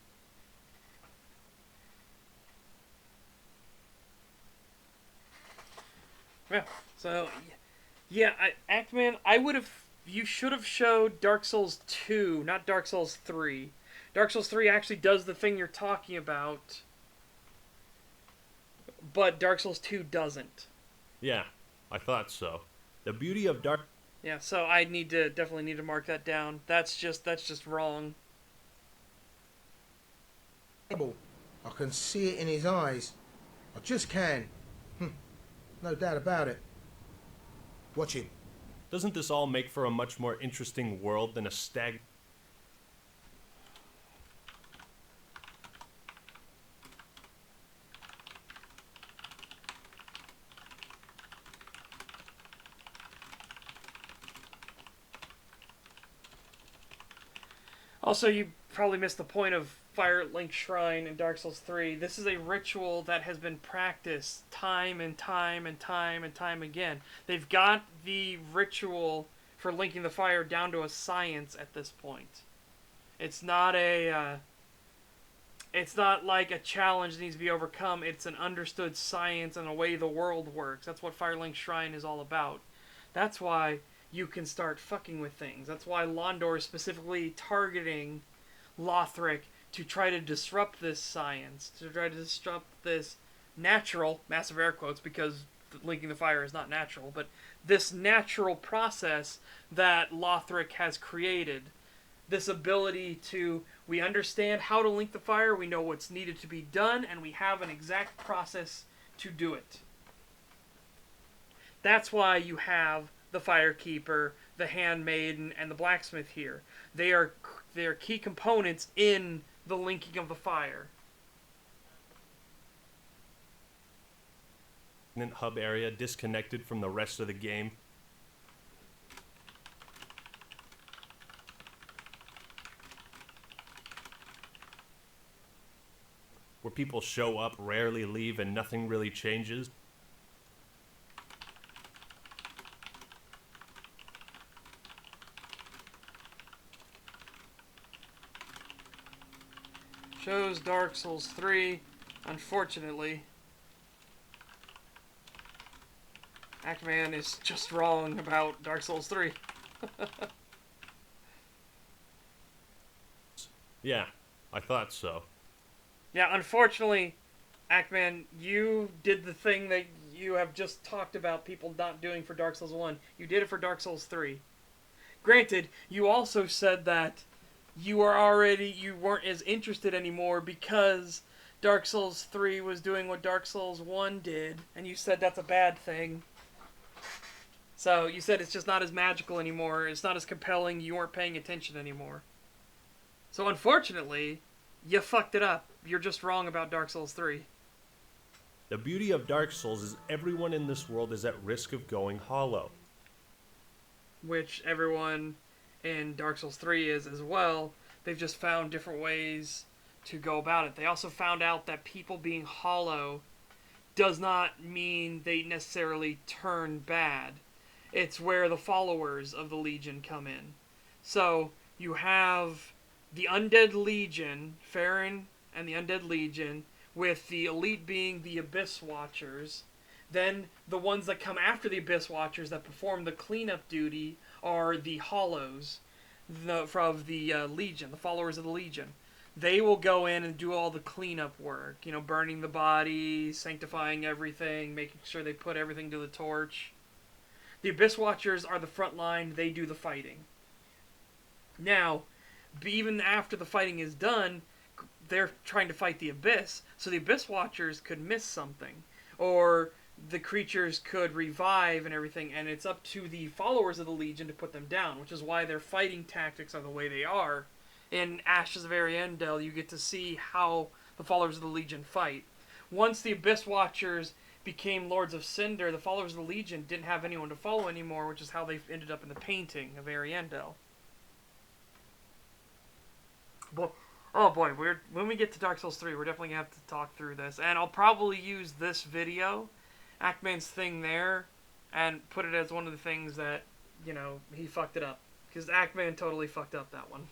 Yeah, so, yeah, Actman, you should have showed Dark Souls 2, not Dark Souls 3. Dark Souls 3 actually does the thing you're talking about, but Dark Souls 2 doesn't. Yeah, I thought so. The beauty of Dark... Yeah, so I definitely need to mark that down. That's just wrong. I can see it in his eyes. I just can. No doubt about it. Watch him. Doesn't this all make for a much more interesting world than a stag... Also, you probably missed the point of Firelink Shrine in Dark Souls 3. This is a ritual that has been practiced time and time and time and time again. They've got the ritual for linking the fire down to a science at this point. It's not it's not like a challenge that needs to be overcome. It's an understood science and a way the world works. That's what Firelink Shrine is all about. That's why you can start fucking with things. That's why Londor is specifically targeting Lothric to try to disrupt this science, to try to disrupt this natural, massive air quotes, because linking the fire is not natural, but this natural process that Lothric has created. This ability to, we understand how to link the fire, we know what's needed to be done, and we have an exact process to do it. That's why you have the Firekeeper, the Handmaiden, and the Blacksmith here. They are key components in the linking of the fire. hub area disconnected from the rest of the game. Where people show up, rarely leave, and nothing really changes. Shows Dark Souls 3. Unfortunately, Ackman is just wrong about Dark Souls 3. Yeah, I thought so. Yeah, unfortunately, Ackman, you did the thing that you have just talked about people not doing for Dark Souls 1. You did it for Dark Souls 3. Granted, you also said that you weren't as interested anymore because Dark Souls 3 was doing what Dark Souls 1 did, and you said that's a bad thing. So you said it's just not as magical anymore, it's not as compelling, you weren't paying attention anymore. So unfortunately, you fucked it up. You're just wrong about Dark Souls 3. The beauty of Dark Souls is everyone in this world is at risk of going hollow. Which everyone in Dark Souls 3 is as well. They've just found different ways to go about it. They also found out that people being hollow does not mean they necessarily turn bad. It's where the followers of the Legion come in. So you have the Undead Legion, Farron and the Undead Legion, with the elite being the Abyss Watchers. Then the ones that come after the Abyss Watchers that perform the cleanup duty are the Hollows from the Legion, the followers of the Legion. They will go in and do all the cleanup work, you know, burning the bodies, sanctifying everything, making sure they put everything to the torch. The Abyss Watchers are the front line, they do the fighting. Now, even after the fighting is done, they're trying to fight the Abyss, so the Abyss Watchers could miss something, or the creatures could revive and everything, and it's up to the followers of the Legion to put them down, which is why their fighting tactics are the way they are. In Ashes of Ariandel, you get to see how the followers of the Legion fight. Once the Abyss Watchers became Lords of Cinder, the followers of the Legion didn't have anyone to follow anymore, which is how they ended up in the painting of Ariandel. But, oh boy, when we get to Dark Souls 3, we're definitely going to have to talk through this. And I'll probably use this video, Ackman's thing there, and put it as one of the things that, you know, he fucked it up. Because Ackman totally fucked up that one.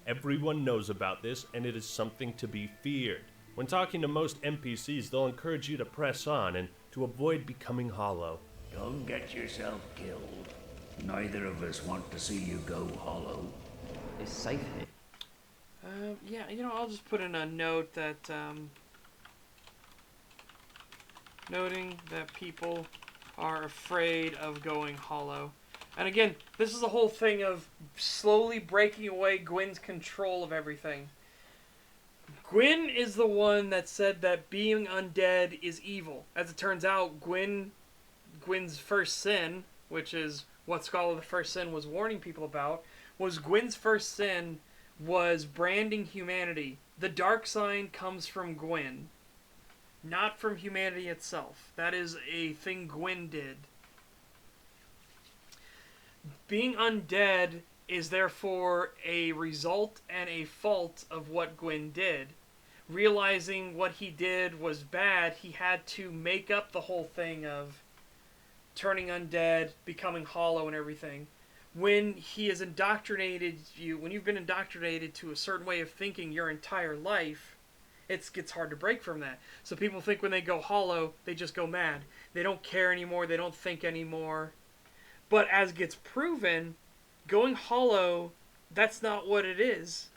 Everyone knows about this, and it is something to be feared. When talking to most NPCs, they'll encourage you to press on and to avoid becoming hollow. Don't get yourself killed. Neither of us want to see you go hollow. It's safe here. Yeah, you know, I'll just put in a note that, noting that people are afraid of going hollow. And again, this is the whole thing of slowly breaking away Gwyn's control of everything. Gwyn is the one that said that being undead is evil. As it turns out, Gwyn Gwyn's first sin, which is what Scholar the First Sin was warning people about, was Gwyn's first sin was branding humanity. The dark sign comes from Gwyn, not from humanity itself. That is a thing Gwyn did. Being undead is therefore a result and a fault of what Gwyn did. Realizing what he did was bad, he had to make up the whole thing of turning undead, becoming hollow and everything. When he has indoctrinated you, when you've been indoctrinated to a certain way of thinking your entire life, it gets hard to break from that. So people think when they go hollow, they just go mad. They don't care anymore, they don't think anymore. But as gets proven, going hollow, that's not what it is.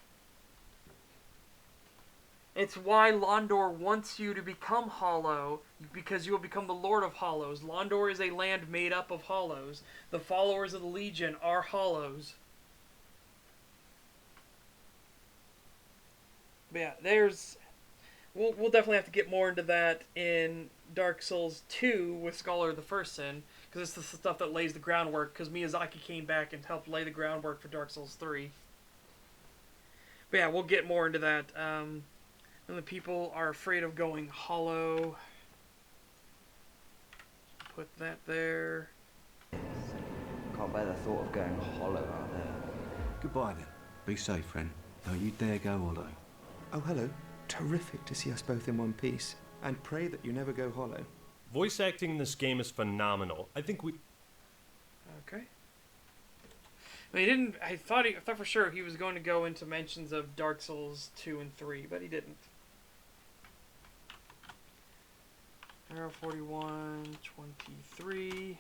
It's why Londor wants you to become hollow, because you will become the Lord of Hollows. Londor is a land made up of hollows. The followers of the Legion are hollows. But yeah, there's... We'll definitely have to get more into that in Dark Souls 2 with Scholar of the First Sin, because it's the stuff that lays the groundwork, because Miyazaki came back and helped lay the groundwork for Dark Souls 3. But yeah, we'll get more into that. And the people are afraid of going hollow. Put that there. Can't bear the thought of going hollow out there. Goodbye then. Be safe, friend. Don't you dare go hollow. Oh, hello. Terrific to see us both in one piece. And pray that you never go hollow. Voice acting in this game is phenomenal. I think we... Okay. I mean, he didn't... I thought for sure he was going to go into mentions of Dark Souls 2 and 3, but he didn't. Arrow 41, 23...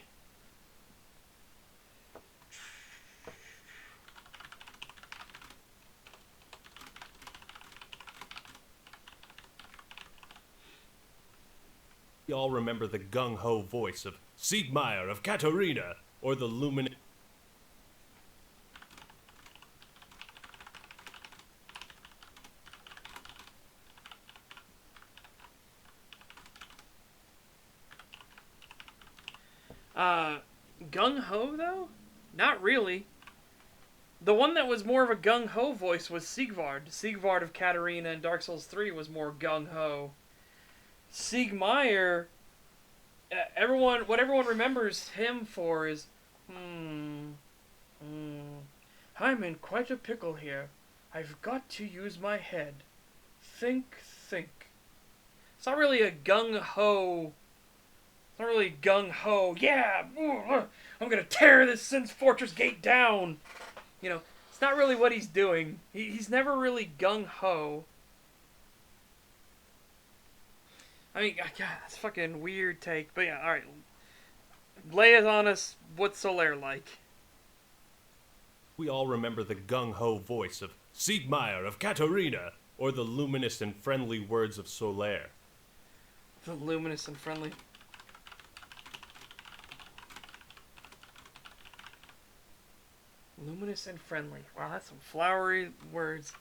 We all remember the gung-ho voice of Siegmeyer of Katarina, or the luminous... Gung-ho, though? Not really. The one that was more of a gung-ho voice was Siegvard. Siegvard of Katarina in Dark Souls 3 was more gung-ho. Siegmeyer, what everyone remembers him for is, I'm in quite a pickle here. I've got to use my head. Think. It's not really a gung-ho. It's not really gung-ho. Yeah, I'm gonna tear this Sin's Fortress gate down. You know, it's not really what he's doing. He's never really gung-ho. I mean, God, that's a fucking weird take. But yeah, alright. Lay it on us. What's Solaire like? We all remember the gung-ho voice of Siegmeyer of Katarina, or the luminous and friendly words of Solaire. The luminous and friendly. Luminous and friendly. Wow, that's some flowery words.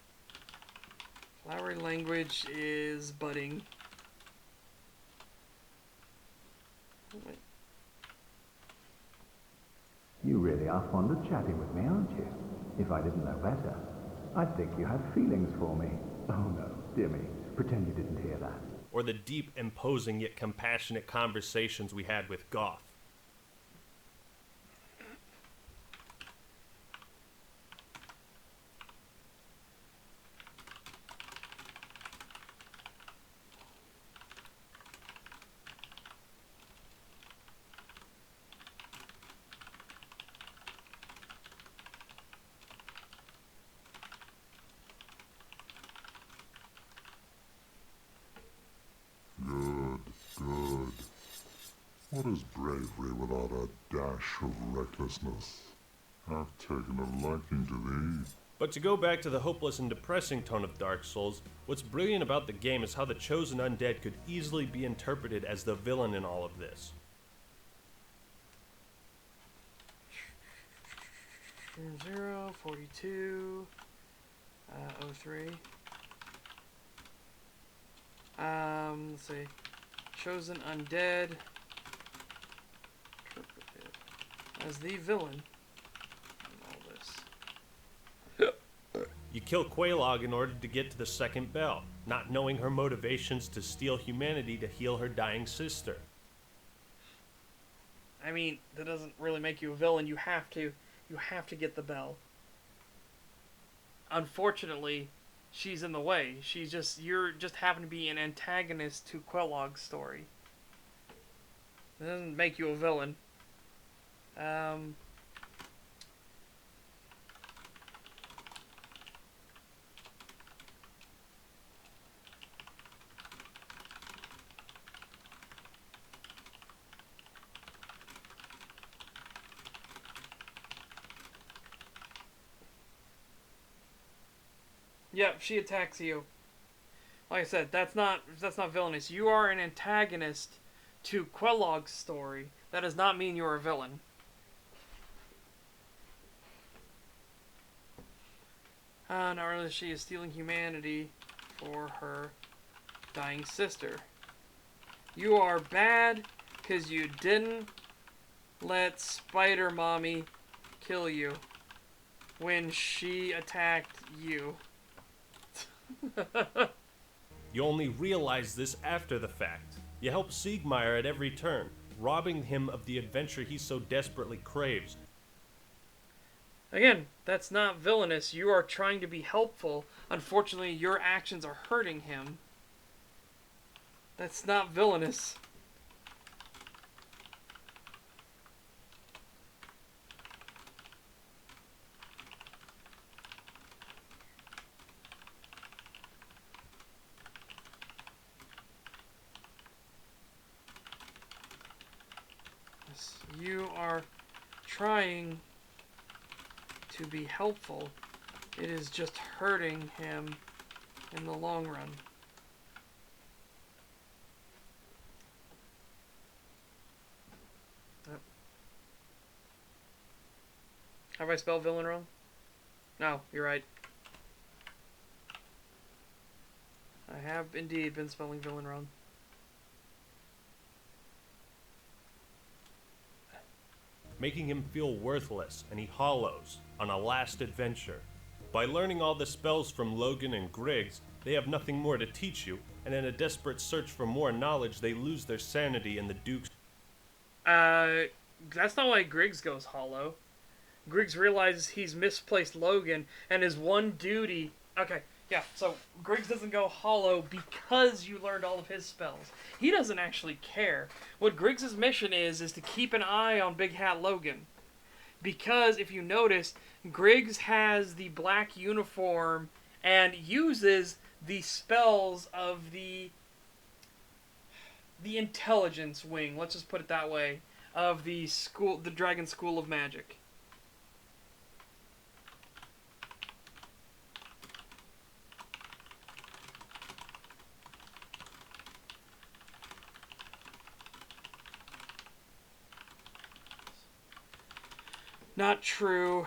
Flowery language is budding. You really are fond of chatting with me, aren't you? If I didn't know better, I'd think you had feelings for me. Oh no, dear me, pretend you didn't hear that. Or the deep, imposing yet compassionate conversations we had with Goth. Good. What is bravery without a dash of recklessness? I've taken a liking to thee. But to go back to the hopeless and depressing tone of Dark Souls, what's brilliant about the game is how the chosen undead could easily be interpreted as the villain in all of this. 0, 42, 03. Let's see. Chosen undead as the villain in all this. You kill Quelaag in order to get to the second bell, not knowing her motivations to steal humanity to heal her dying sister. I mean, that doesn't really make you a villain. You have to get the bell. Unfortunately, she's in the way. You're just happen to be an antagonist to Quelaag's story. It doesn't make you a villain. Yep, she attacks you. Like I said, that's not villainous. You are an antagonist to Quelaag's story. That does not mean you're a villain. Not really. She is stealing humanity for her dying sister. You are bad because you didn't let Spider Mommy kill you when she attacked you. You only realize this after the fact. You help Siegmeyer at every turn, robbing him of the adventure he so desperately craves. Again, that's not villainous. You are trying to be helpful. Unfortunately, your actions are hurting him. That's not villainous. You are trying to be helpful. It is just hurting him in the long run. Yep. Have I spelled villain wrong? No, you're right. I have indeed been spelling villain wrong. Making him feel worthless, and he hollows on a last adventure. By learning all the spells from Logan and Griggs, they have nothing more to teach you, and in a desperate search for more knowledge, they lose their sanity in the Duke's... That's not why Griggs goes hollow. Griggs realizes he's misplaced Logan, and his one duty... Okay, yeah, so Griggs doesn't go hollow because you learned all of his spells. He doesn't actually care. What Griggs' mission is to keep an eye on Big Hat Logan. Because, if you notice, Griggs has the black uniform and uses the spells of the intelligence wing, let's just put it that way, of the Dragon School of Magic. Not true.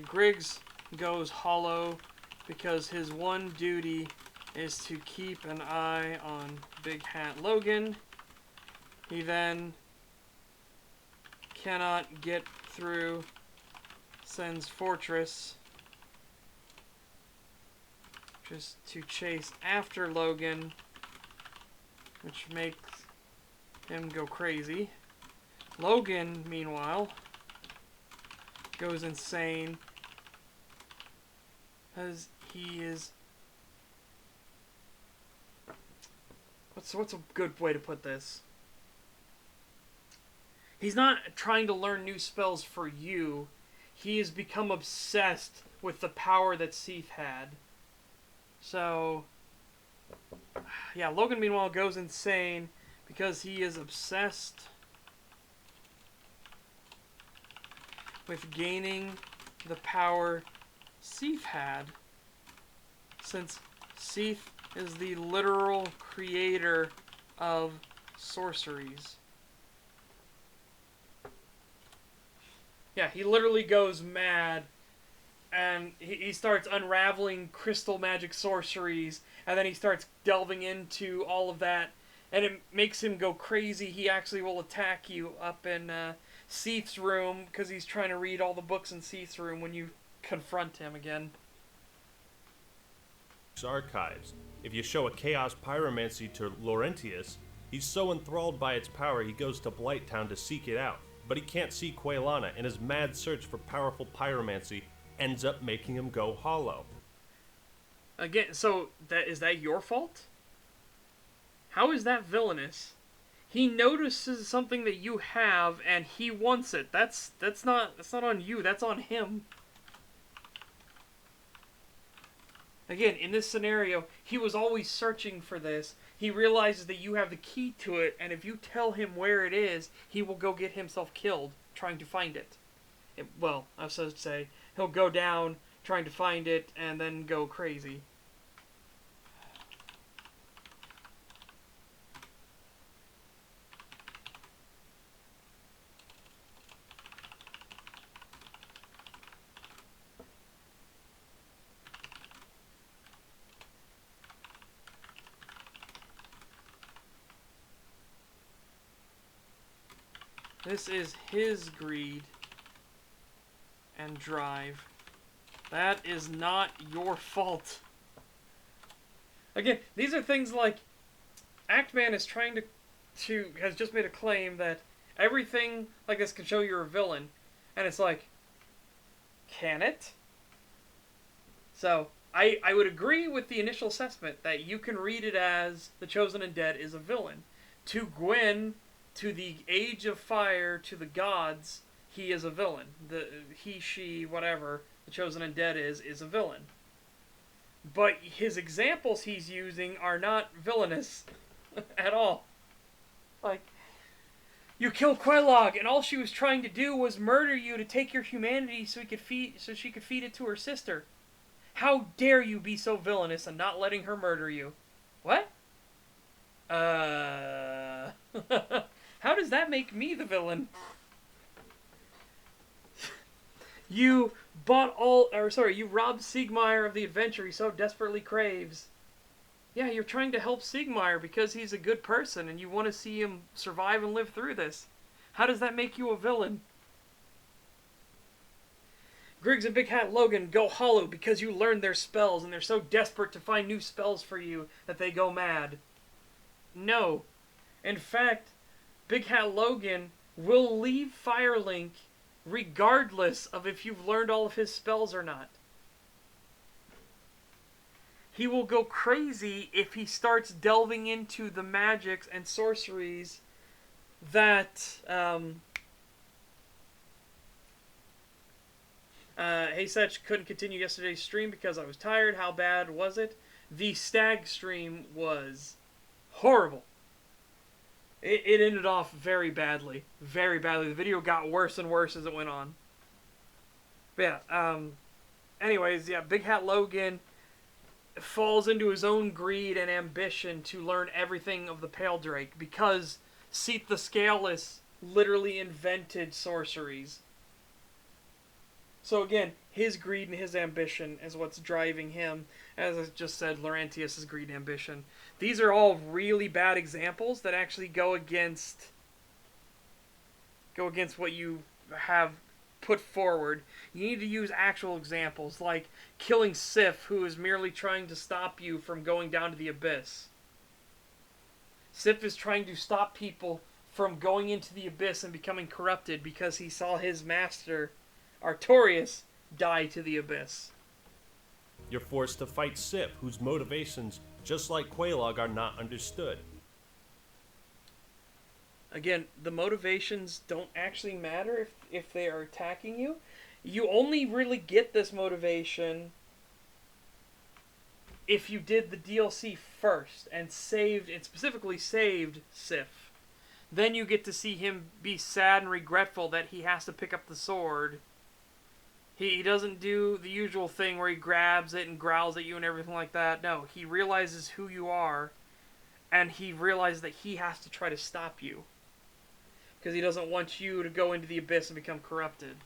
Griggs goes hollow because his one duty is to keep an eye on Big Hat Logan. He then cannot get through Sen's fortress just to chase after Logan, which makes him go crazy. Logan, meanwhile, goes insane as he is... What's a good way to put this? He's not trying to learn new spells for you. He has become obsessed with the power that Seath had. So, yeah, Logan, meanwhile, goes insane because he is obsessed with gaining the power Seath had, since Seath is the literal creator of sorceries. Yeah, he literally goes mad, and he starts unraveling crystal magic sorceries, and then he starts delving into all of that, and it makes him go crazy. He actually will attack you up in Seath's room because he's trying to read all the books in Seath's room when you confront him again. Archives. If you show a chaos pyromancy to Laurentius, he's so enthralled by its power he goes to Blighttown to seek it out. But he can't see Quaylana, and his mad search for powerful pyromancy ends up making him go hollow. Again, so is that your fault? How is that villainous? He notices something that you have and he wants it. That's not on you, that's on him. Again, in this scenario, he was always searching for this. He realizes that you have the key to it, and if you tell him where it is, he will go get himself killed trying to find it. Well, I was supposed to say, he'll go down trying to find it and then go crazy. This is his greed and drive. That is not your fault. Again, these are things like Actman is trying to has just made a claim that everything like this can show you're a villain, and it's like, can it? So I would agree with the initial assessment that you can read it as the Chosen Undead is a villain. To Gwyn, to the Age of Fire, to the gods, he is a villain. He, she, whatever the Chosen Undead is a villain. But his examples he's using are not villainous at all. Like, you killed Quelaag, and all she was trying to do was murder you to take your humanity so she could feed it to her sister. How dare you be so villainous and not letting her murder you? What? How does that make me the villain? You robbed Siegmeyer of the adventure he so desperately craves. Yeah, you're trying to help Siegmeyer because he's a good person and you want to see him survive and live through this. How does that make you a villain? Griggs and Big Hat Logan go hollow because you learned their spells and they're so desperate to find new spells for you that they go mad. No. In fact, Big Hat Logan will leave Firelink regardless of if you've learned all of his spells or not. He will go crazy if he starts delving into the magics and sorceries that, Hey Setch, couldn't continue yesterday's stream because I was tired. How bad was it? The stag stream was horrible. It ended off very badly. Very badly. The video got worse and worse as it went on. But yeah, anyways, yeah, Big Hat Logan falls into his own greed and ambition to learn everything of the Pale Drake because Seath the Scaleless literally invented sorceries. So again, his greed and his ambition is what's driving him. As I just said, Laurentius' greed and ambition. These are all really bad examples that actually go against what you have put forward. You need to use actual examples, like killing Sif, who is merely trying to stop you from going down to the abyss. Sif is trying to stop people from going into the abyss and becoming corrupted because he saw his master, Artorias, die to the abyss. You're forced to fight Sif, whose motivations, just like Quelaag, are not understood. Again, the motivations don't actually matter if they are attacking you. You only really get this motivation if you did the DLC first and specifically saved Sif. Then you get to see him be sad and regretful that he has to pick up the sword. He doesn't do the usual thing where he grabs it and growls at you and everything like that. No, he realizes who you are, and he realizes that he has to try to stop you. Because he doesn't want you to go into the abyss and become corrupted.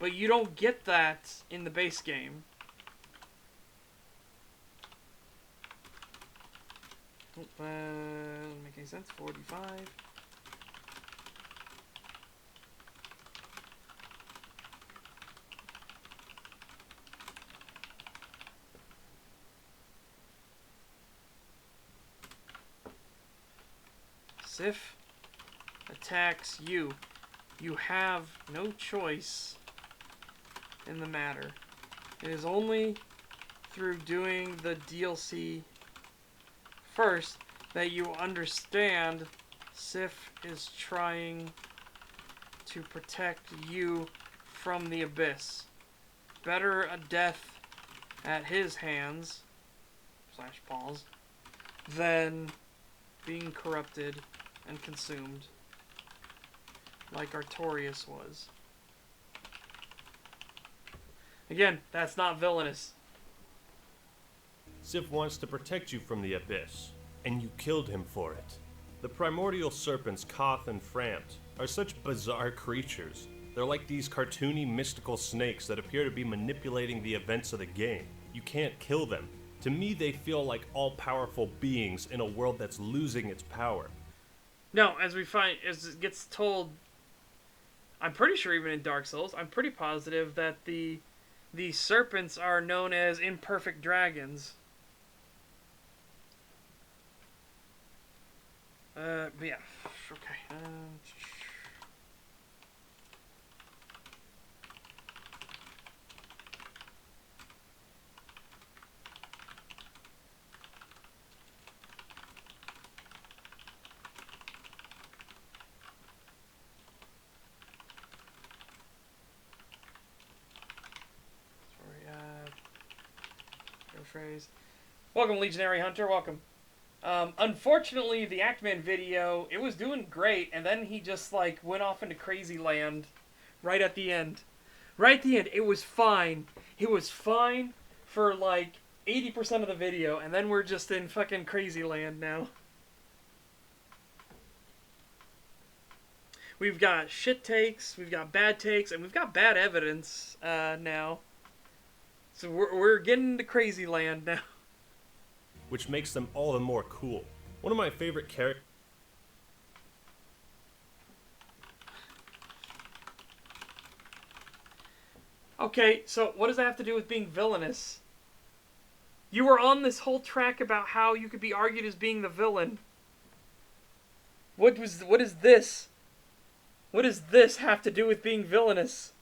But you don't get that in the base game. Doesn't make any sense. 45. Sif attacks you. You have no choice in the matter. It is only through doing the DLC first that you understand Sif is trying to protect you from the abyss. Better a death at his hands / Paul's than being corrupted and consumed like Artorias was. Again, that's not villainous. Sif wants to protect you from the abyss, and you killed him for it. The Primordial Serpents, Koth and Frampt, are such bizarre creatures. They're like these cartoony mystical snakes that appear to be manipulating the events of the game. You can't kill them. To me, they feel like all-powerful beings in a world that's losing its power. No, as it gets told, I'm pretty sure even in Dark Souls, I'm pretty positive that the serpents are known as imperfect dragons. But yeah, okay. Phrase. Welcome, Legionary Hunter. Welcome. Unfortunately, the Actman video, it was doing great, and then he just like went off into crazy land right at the end. Right at the end, it was fine. It was fine for like 80% of the video, and then we're just in fucking crazy land now. We've got shit takes, we've got bad takes, and we've got bad evidence now. So we're getting into crazy land now. Which makes them all the more cool. One of my favorite characters... Okay, so what does that have to do with being villainous? You were on this whole track about how you could be argued as being the villain. What is this? What does this have to do with being villainous?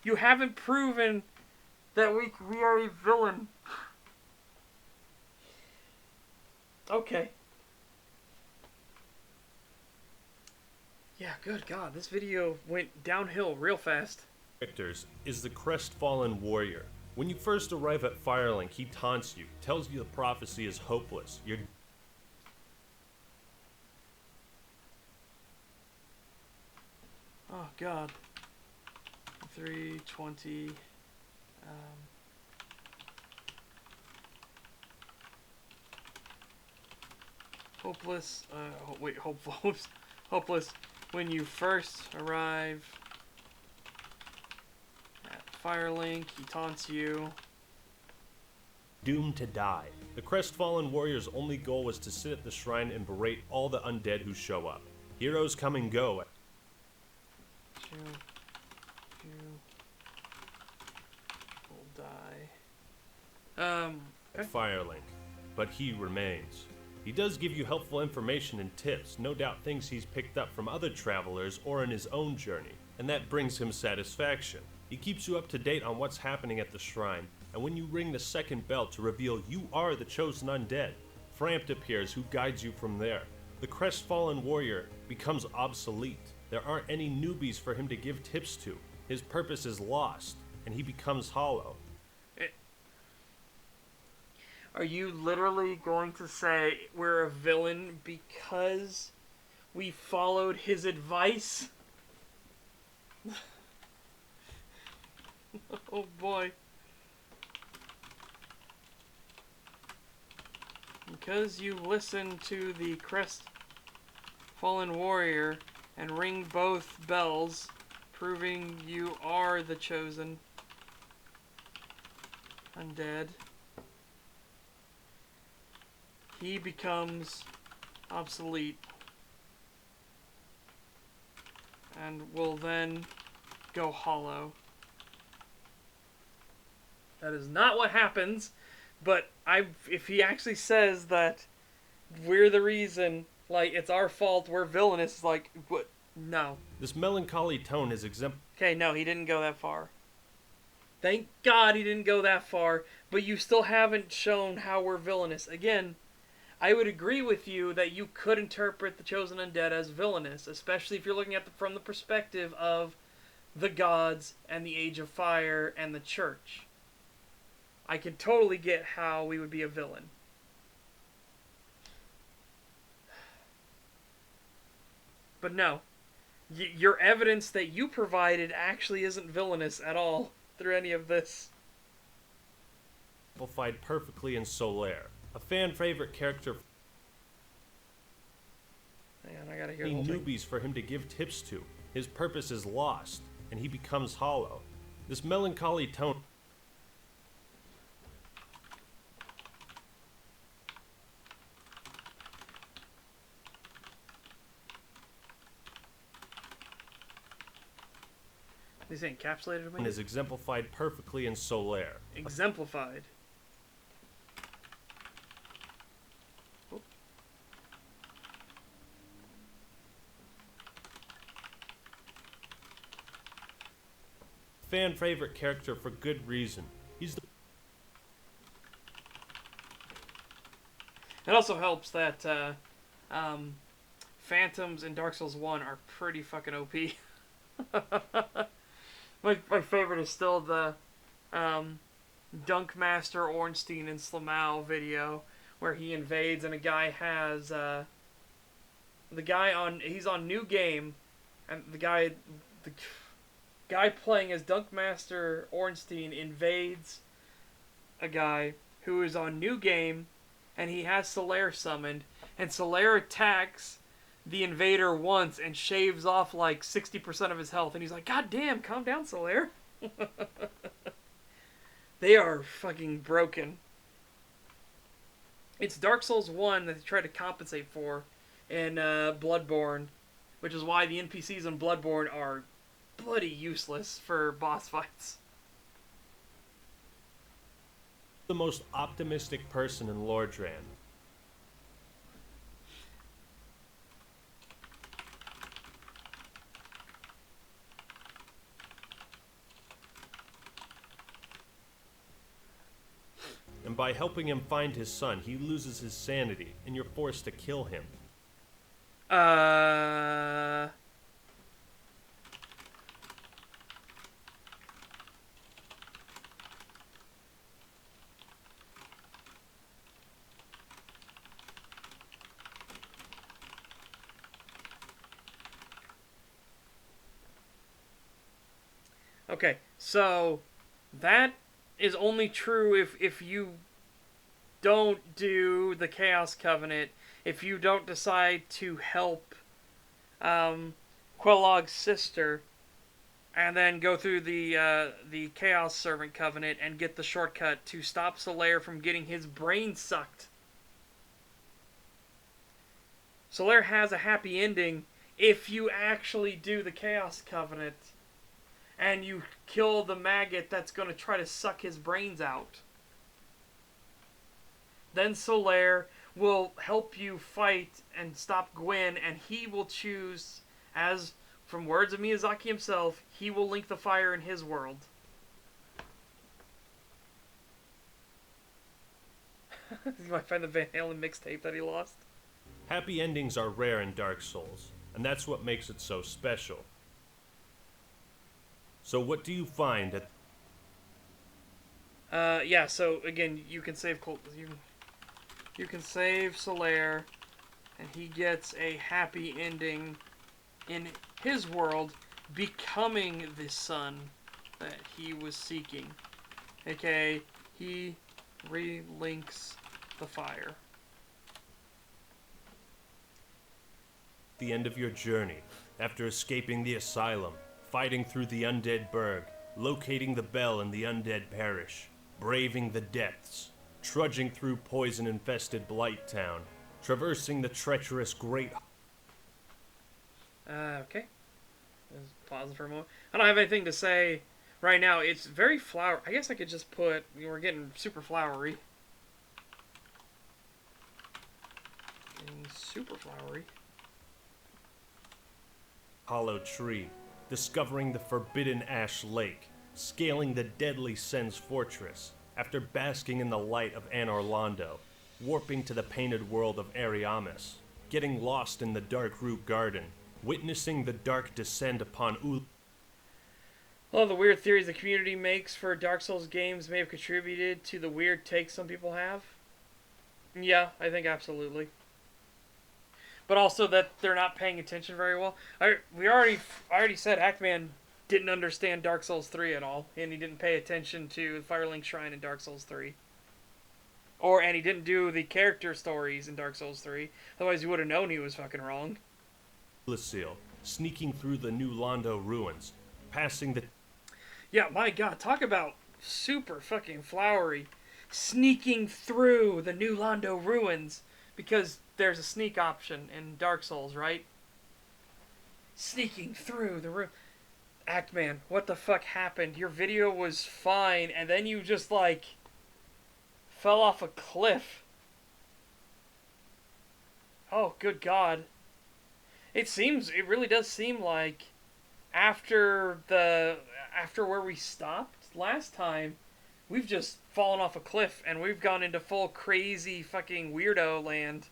You haven't proven that we are a villain. Okay. Yeah, good God, this video went downhill real fast. Is the Crestfallen Warrior. When you first arrive at Firelink, he taunts you, tells you the prophecy is hopeless. Oh God. 320. Hopeless. Hopeless. When you first arrive at Firelink, he taunts you. Doomed to die. The Crestfallen Warrior's only goal was to sit at the shrine and berate all the undead who show up. Heroes come and go. Will die. At Firelink, but he remains. He does give you helpful information and tips, no doubt things he's picked up from other travelers or in his own journey, and that brings him satisfaction. He keeps you up to date on what's happening at the shrine, and when you ring the second bell to reveal you are the chosen undead, Frampt appears who guides you from there. The Crestfallen Warrior becomes obsolete. There aren't any newbies for him to give tips to. His purpose is lost, and he becomes hollow. Are you literally going to say we're a villain because we followed his advice? Oh boy. Because you listen to the Crestfallen Warrior and ring both bells, proving you are the chosen undead. he becomes obsolete and will then go hollow. That is not what happens, but if he actually says that we're the reason, like, it's our fault, we're villainous, like, what? No. This melancholy tone is Okay, no, he didn't go that far. Thank God he didn't go that far, but you still haven't shown how we're villainous. Again, I would agree with you that you could interpret the Chosen Undead as villainous, especially if you're looking at from the perspective of the gods and the Age of Fire and the Church. I can totally get how we would be a villain. But no, your evidence that you provided actually isn't villainous at all through any of this. exemplified perfectly in Solaire, a fan favorite character. Hang on, I gotta hear the whole thing. Newbies for him to give tips to. His purpose is lost, and he becomes hollow. This melancholy tone. They say encapsulated or Is exemplified perfectly in Solaire. Exemplified. Oh. Fan favorite character for good reason. He's the It also helps that Phantoms in Dark Souls 1 are pretty fucking OP. My favorite is still the Dunkmaster Ornstein and Slamau video where he invades and a guy has he's on New Game, and the guy playing as Dunkmaster Ornstein invades a guy who is on New Game, and he has Solaire summoned, and Solaire attacks the invader once and shaves off like 60% of his health, and he's like, God damn, calm down, Solaire. They are fucking broken. It's Dark Souls 1 that they try to compensate for in Bloodborne, which is why the NPCs in Bloodborne are bloody useless for boss fights. the most optimistic person in Lordran. And by helping him find his son, he loses his sanity, and you're forced to kill him. Okay, so that is only true if you don't do the Chaos Covenant, if you don't decide to help Quelaag's sister, and then go through the Chaos Servant Covenant and get the shortcut to stop Solaire from getting his brain sucked. Solaire has a happy ending if you actually do the Chaos Covenant and you kill the maggot that's going to try to suck his brains out. Then Solaire will help you fight and stop Gwyn, and he will choose, as from words of Miyazaki himself, he will link the fire in his world. You might find the Van Halen mixtape that he lost. Happy endings are rare in Dark Souls, and that's what makes it so special. So what do you find at... Yeah, so again, you can save you can save Solaire, and he gets a happy ending in his world, becoming the son that he was seeking. Okay, he relinks the fire. the end of your journey, after escaping the asylum, fighting through the undead burg, locating the bell in the undead parish, braving the depths, trudging through poison-infested Blight Town, traversing the treacherous Great... Okay. Just pause for a moment. I don't have anything to say right now. It's very flower. I guess I could just put... We're getting super flowery. Getting super flowery. Hollow tree, discovering the forbidden Ash Lake, scaling the deadly Sen's fortress, after basking in the light of Anor Londo, warping to the painted world of Ariamis, getting lost in the dark root garden, witnessing the dark descend upon All the weird theories the community makes for Dark Souls games may have contributed to the weird takes some people have. Yeah, I think absolutely. But also that they're not paying attention very well. I already said Hackman didn't understand Dark Souls 3 at all, and he didn't pay attention to the Firelink Shrine in Dark Souls 3. And he didn't do the character stories in Dark Souls 3. Otherwise he would have known he was fucking wrong. Seal, sneaking through the New Londo ruins, passing the... Yeah, my god, talk about super fucking flowery. Sneaking through the New Londo ruins, because there's a sneak option in Dark Souls, right? Sneaking through the room. Actman, what the fuck happened? Your video was fine, and then you just, like, fell off a cliff. Oh, good god. It really does seem like after where we stopped last time, we've just fallen off a cliff and we've gone into full crazy fucking weirdo land.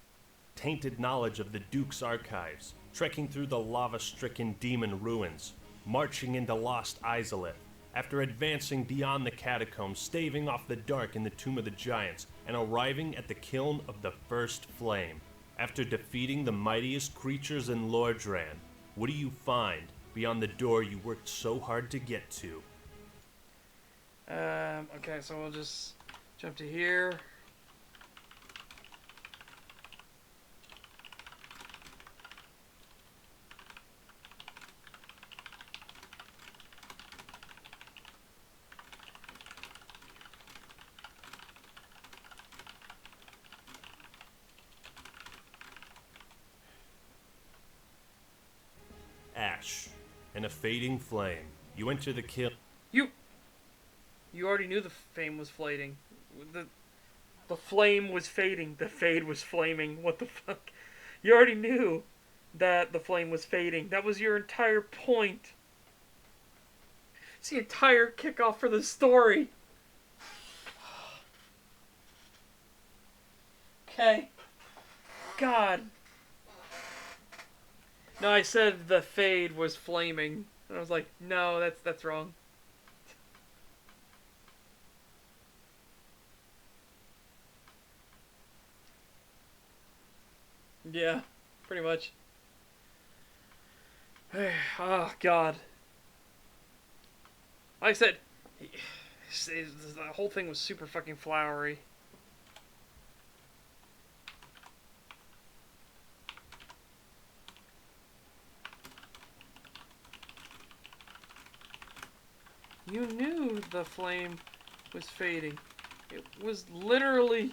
Tainted knowledge of the Duke's archives, trekking through the lava-stricken demon ruins, marching into Lost Izalith, after advancing beyond the catacombs, staving off the dark in the Tomb of the Giants, and arriving at the Kiln of the First Flame. After defeating the mightiest creatures in Lordran, what do you find beyond the door you worked so hard to get to? Okay, so we'll just jump to here. Ash and a fading flame. You enter the Kiln. You already knew the flame was fading. The flame was fading. The fade was flaming. What the fuck? You already knew that the flame was fading. That was your entire point. It's the entire kickoff for the story. Okay. God. No, I said the fade was flaming. And I was like, no, that's wrong. Yeah, pretty much. Oh, God. Like I said, the whole thing was super fucking flowery. You knew the flame was fading. It was literally...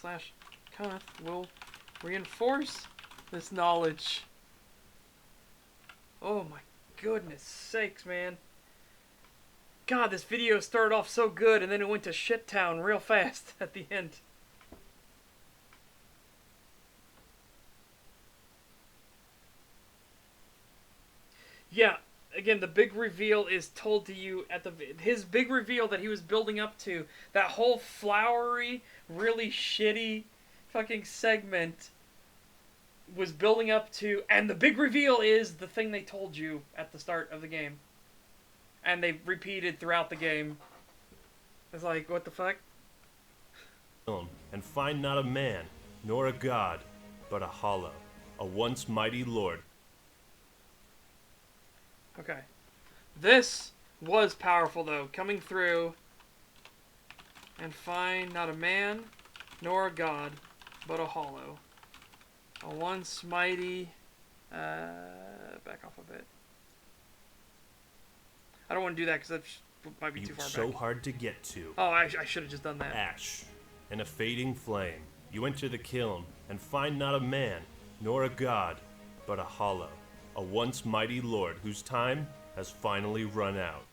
Frant/Kenneth will reinforce this knowledge. Oh my goodness sakes, man. God, this video started off so good and then it went to shit town real fast at the end. Yeah, again, the big reveal is told to you at his big reveal that he was building up to. That whole flowery, really shitty fucking segment was building up to, and the big reveal is the thing they told you at the start of the game. And they repeated throughout the game. It's like, what the fuck? And find not a man, nor a god, but a hollow, a once mighty lord. Okay. This was powerful, though. Coming through and find not a man, nor a god, but a hollow. A once mighty... back off a bit. I don't want to do that because that might be too far so back. hard to get to. Oh, I should have just done that. Ash, and a fading flame. You enter the kiln and find not a man, nor a god, but a hollow, a once mighty lord whose time has finally run out.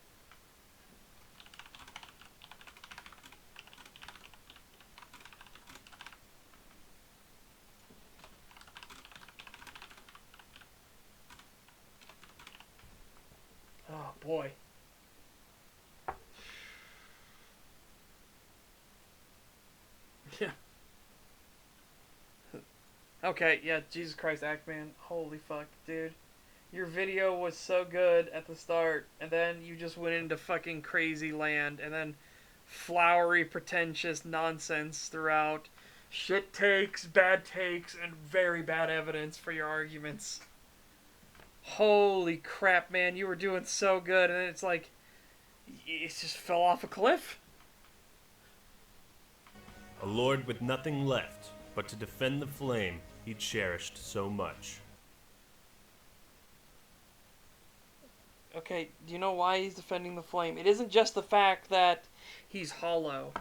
Oh, boy. Yeah. Okay, yeah, Jesus Christ, Ackman. Holy fuck, dude. Your video was so good at the start, and then you just went into fucking crazy land, and then flowery, pretentious nonsense throughout. Shit takes, bad takes, and very bad evidence for your arguments. Holy crap, man, you were doing so good, and then it's like, it just fell off a cliff. A lord with nothing left but to defend the flame he cherished so much. Okay, do you know why he's defending the flame? It isn't just the fact that he's hollow.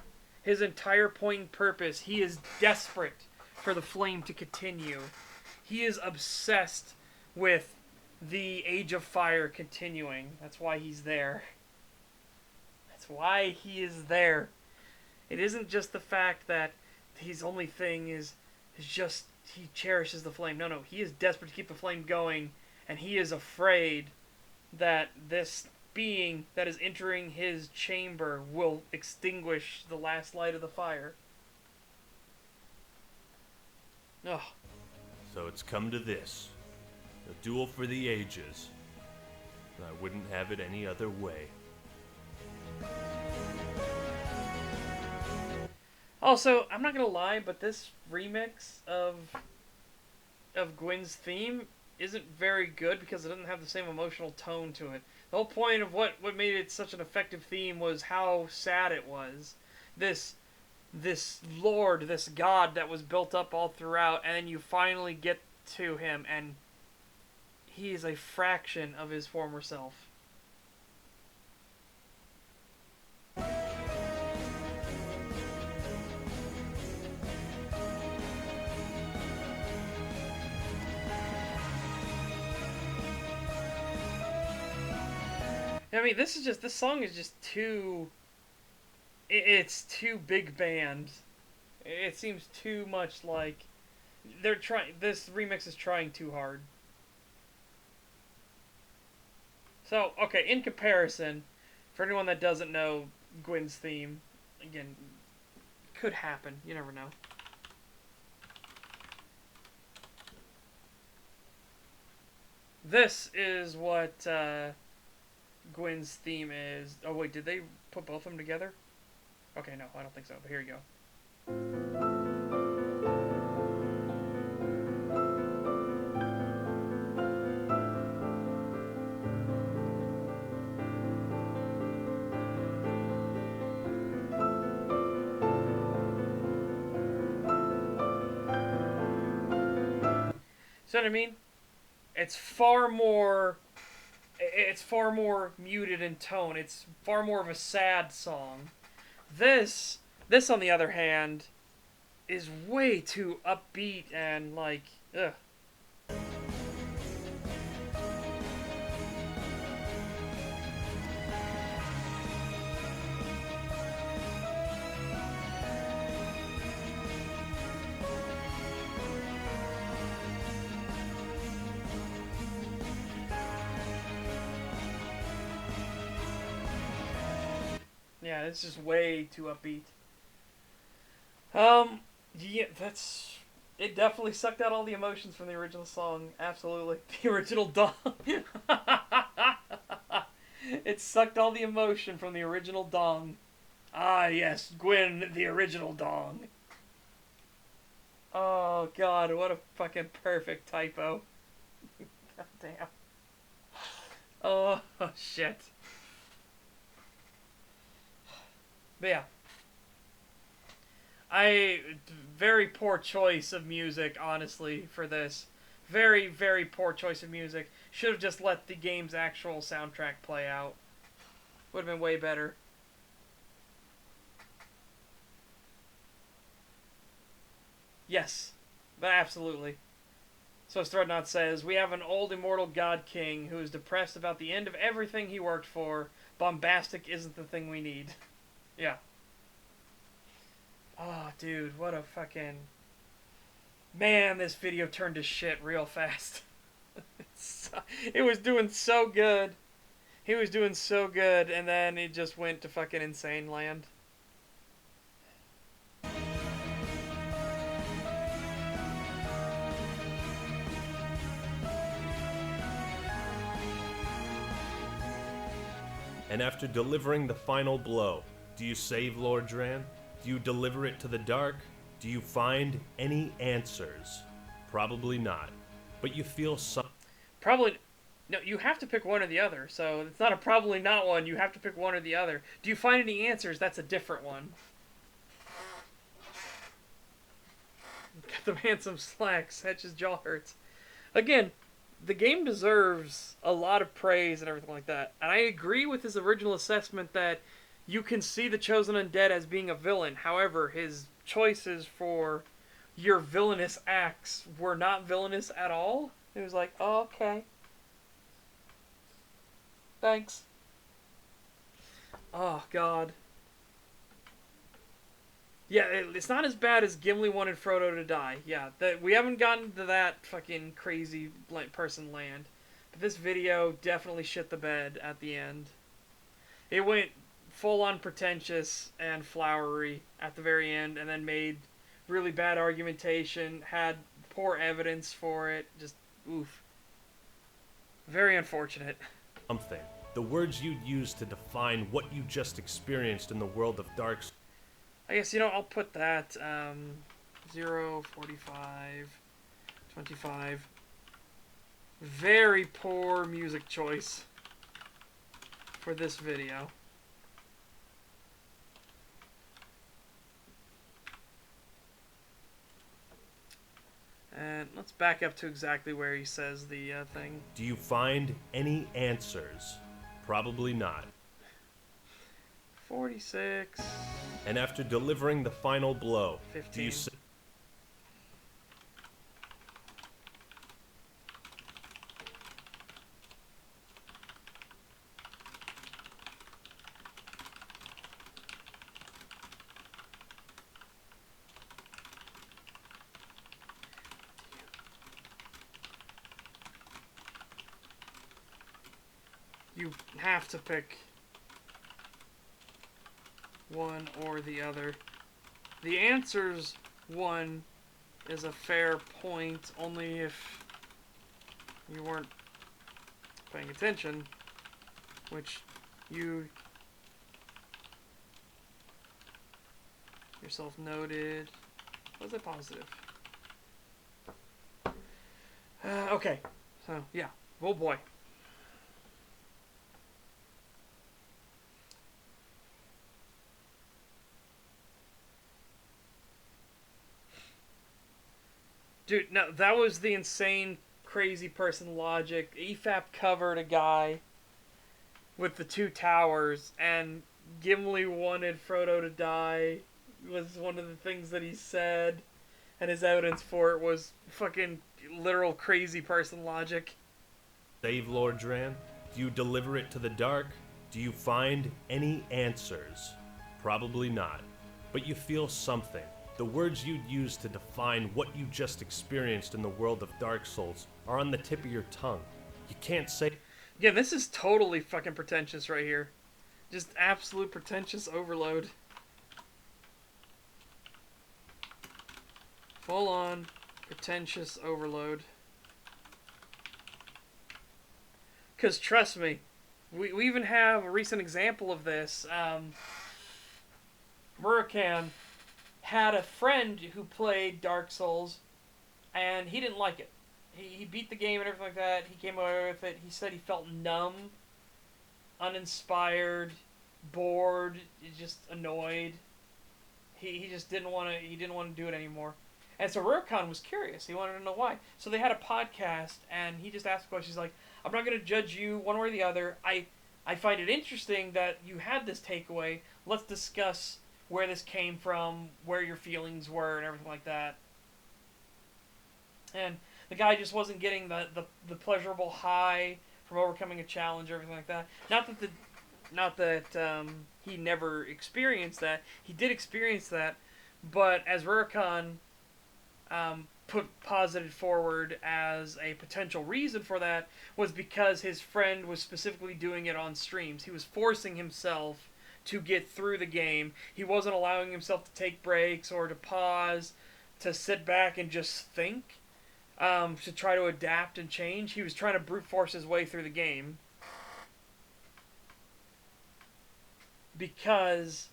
His entire point and purpose, he is desperate for the flame to continue. He is obsessed with the Age of Fire continuing. That's why he's there. That's why he is there. It isn't just the fact that his only thing is just he cherishes the flame. No, he is desperate to keep the flame going, and he is afraid that this being that is entering his chamber will extinguish the last light of the fire. Ugh. So it's come to this. A duel for the ages. I wouldn't have it any other way. Also, I'm not gonna lie, but this remix of Gwyn's theme isn't very good because it doesn't have the same emotional tone to it. The whole point of what made it such an effective theme was how sad it was. This lord, this god that was built up all throughout, and then you finally get to him, and he is a fraction of his former self. I mean, this song is just too... It's too big band. It seems too much like... This remix is trying too hard. So, okay, in comparison, for anyone that doesn't know Gwyn's theme, again, could happen, you never know. This is what Gwyn's theme is. Oh wait, did they put both of them together? Okay, no, I don't think so, but here you go. See what I mean? It's far more muted in tone. It's far more of a sad song. This on the other hand, is way too upbeat and like, ugh. Yeah, it's just way too upbeat. Yeah, it definitely sucked out all the emotions from the original song. Absolutely. The original dong. It sucked all the emotion from the original dong. Ah, yes, Gwyn, the original dong. Oh, God, what a fucking perfect typo. God damn. Oh, shit. But yeah. Very poor choice of music, honestly, for this. Very, very poor choice of music. Should have just let the game's actual soundtrack play out. Would have been way better. Yes, but absolutely. So as Threadnought says, we have an old immortal god king who is depressed about the end of everything he worked for. Bombastic isn't the thing we need. Yeah. Oh, dude, what a fucking... Man, this video turned to shit real fast. It was doing so good. He was doing so good, and then it just went to fucking insane land. And after delivering the final blow, do you save Lord Dran? Do you deliver it to the dark? Do you find any answers? Probably not. But you feel some... Probably... No, you have to pick one or the other. So it's not a probably not one. You have to pick one or the other. Do you find any answers? That's a different one. Got the handsome slacks. Hedge's jaw hurts. Again, the game deserves a lot of praise and everything like that. And I agree with his original assessment that you can see the Chosen Undead as being a villain. However, his choices for your villainous acts were not villainous at all. It was like, oh, okay. Thanks. Oh, God. Yeah, it's not as bad as Gimli wanted Frodo to die. Yeah, we haven't gotten to that fucking crazy person land. But this video definitely shit the bed at the end. It went full-on pretentious and flowery at the very end, and then made really bad argumentation, had poor evidence for it. Just, oof. Very unfortunate. Something. The words you'd use to define what you just experienced in the world of Dark Souls. I guess, I'll put that, 0, 45, 25. Very poor music choice for this video. And let's back up to exactly where he says the thing. Do you find any answers? Probably not. 46. And after delivering the final blow, 15. do you You have to pick one or the other. The answers one is a fair point only if you weren't paying attention, which you yourself noted. Was it positive? Okay, so yeah, oh boy. Dude, no, that was the insane, crazy person logic. EFAP covered a guy with the two towers, and Gimli wanted Frodo to die, was one of the things that he said, and his evidence for it was fucking literal crazy person logic. save Lord Dran? Do you deliver it to the dark? Do you find any answers? Probably not. But you feel something. The words you'd use to define what you just experienced in the world of Dark Souls are on the tip of your tongue. You can't say... Yeah, this is totally fucking pretentious right here. Just absolute pretentious overload. Full on pretentious overload. Because trust me, we even have a recent example of this. Murakhan had a friend who played Dark Souls, and he didn't like it. He beat the game and everything like that. He came away with it. He said he felt numb, uninspired, bored, just annoyed. He just didn't want to. He didn't want to do it anymore. And so Rurikhan was curious. He wanted to know why. So they had a podcast, and he just asked questions like, "I'm not going to judge you one way or the other. I find it interesting that you had this takeaway. Let's discuss where this came from, where your feelings were, and everything like that." And the guy just wasn't getting the pleasurable high from overcoming a challenge or everything like that. Not that he never experienced that. He did experience that, but as Rurikhan posited forward as a potential reason for that was because his friend was specifically doing it on streams. He was forcing himself to get through the game. He wasn't allowing himself to take breaks or to pause, to sit back and just think, to try to adapt and change. He was trying to brute force his way through the game because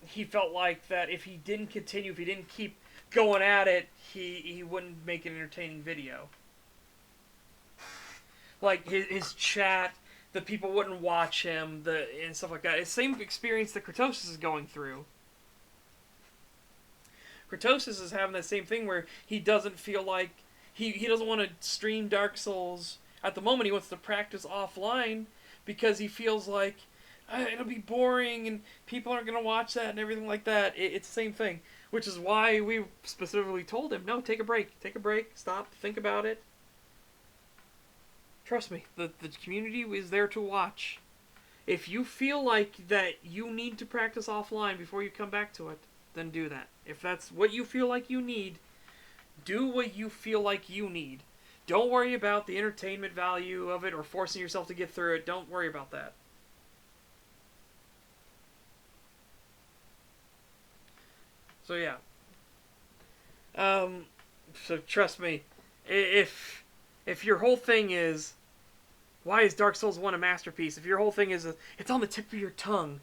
he felt like that if he didn't continue, if he didn't keep going at it, he wouldn't make an entertaining video. Like his chat, the people wouldn't watch him, and stuff like that. It's the same experience that Kratos is going through. Kratos is having that same thing where he doesn't feel like he doesn't want to stream Dark Souls at the moment. He wants to practice offline because he feels like it'll be boring and people aren't going to watch that and everything like that. It's the same thing, which is why we specifically told him, no, take a break, stop, think about it. Trust me, the community is there to watch. If you feel like that you need to practice offline before you come back to it, then do that. If that's what you feel like you need, do what you feel like you need. Don't worry about the entertainment value of it or forcing yourself to get through it. Don't worry about that. So yeah. So trust me, if your whole thing is, why is Dark Souls 1 a masterpiece? If your whole thing is, it's on the tip of your tongue,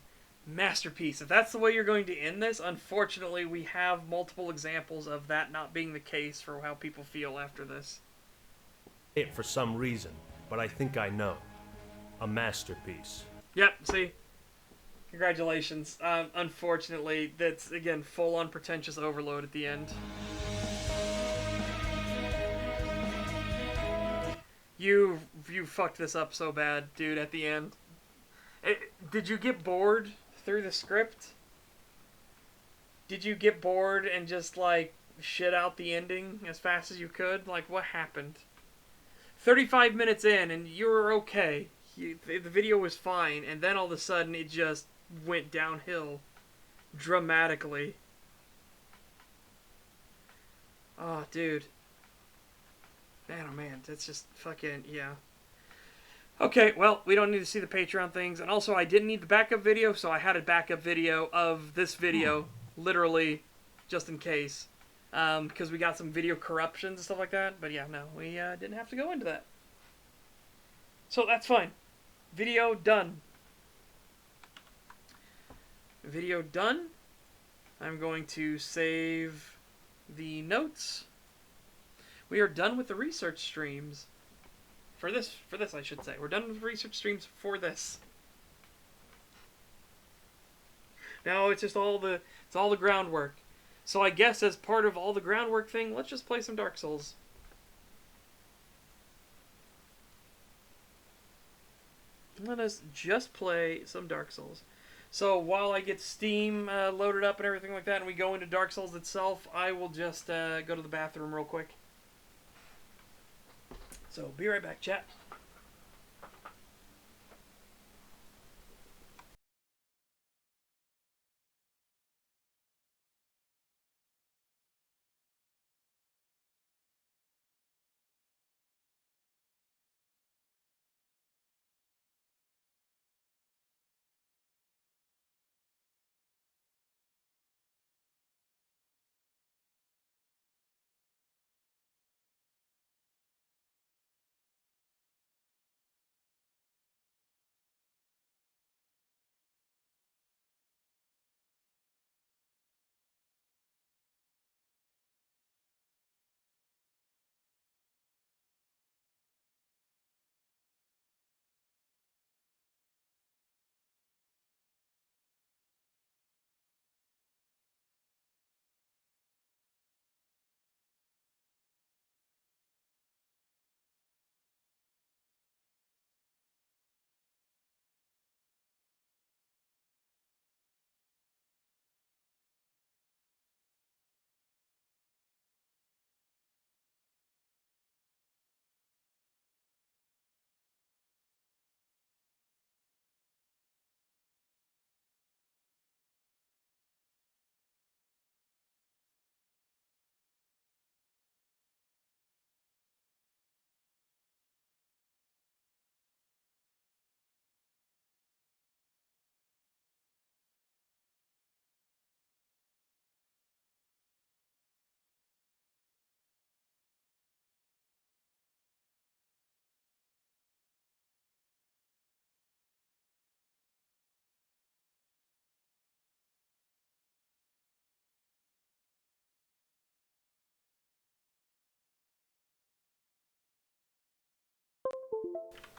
masterpiece. If that's the way you're going to end this, unfortunately, we have multiple examples of that not being the case for how people feel after this. It for some reason, but I think I know. A masterpiece. Yep, see? Congratulations. Unfortunately, that's, again, full-on pretentious overload at the end. You fucked this up so bad, dude, at the end. Did you get bored through the script? Did you get bored and just, like, shit out the ending as fast as you could? Like, what happened? 35 minutes in, and you were okay. The video was fine, and then all of a sudden it just went downhill dramatically. Oh, dude. Man, oh man, that's just fucking, yeah. Okay, well, we don't need to see the Patreon things, and also I didn't need the backup video, so I had a backup video of this video, literally, just in case, because we got some video corruptions and stuff like that, but yeah, no, we didn't have to go into that. So that's fine. Video done. Video done. I'm going to save the notes. We are done with the research streams. For this I should say. We're done with research streams for this. Now it's just all the groundwork. So I guess as part of all the groundwork thing, let's just play some Dark Souls. Let us just play some Dark Souls. So while I get Steam loaded up and everything like that, and we go into Dark Souls itself, I will just go to the bathroom real quick. So be right back, chat.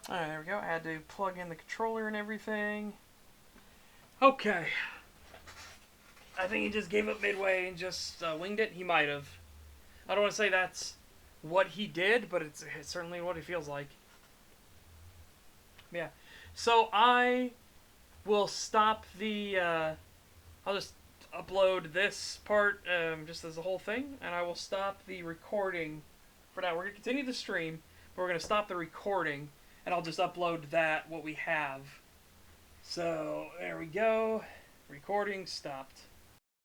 Alright, there we go. I had to plug in the controller and everything. Okay. I think he just gave up midway and just winged it. He might have. I don't want to say that's what he did, but it's certainly what it feels like. Yeah. So I will stop the... I'll just upload this part just as a whole thing, and I will stop the recording for now. We're going to continue the stream, but we're going to stop the recording, and I'll just upload that, what we have. So, there we go. Recording stopped.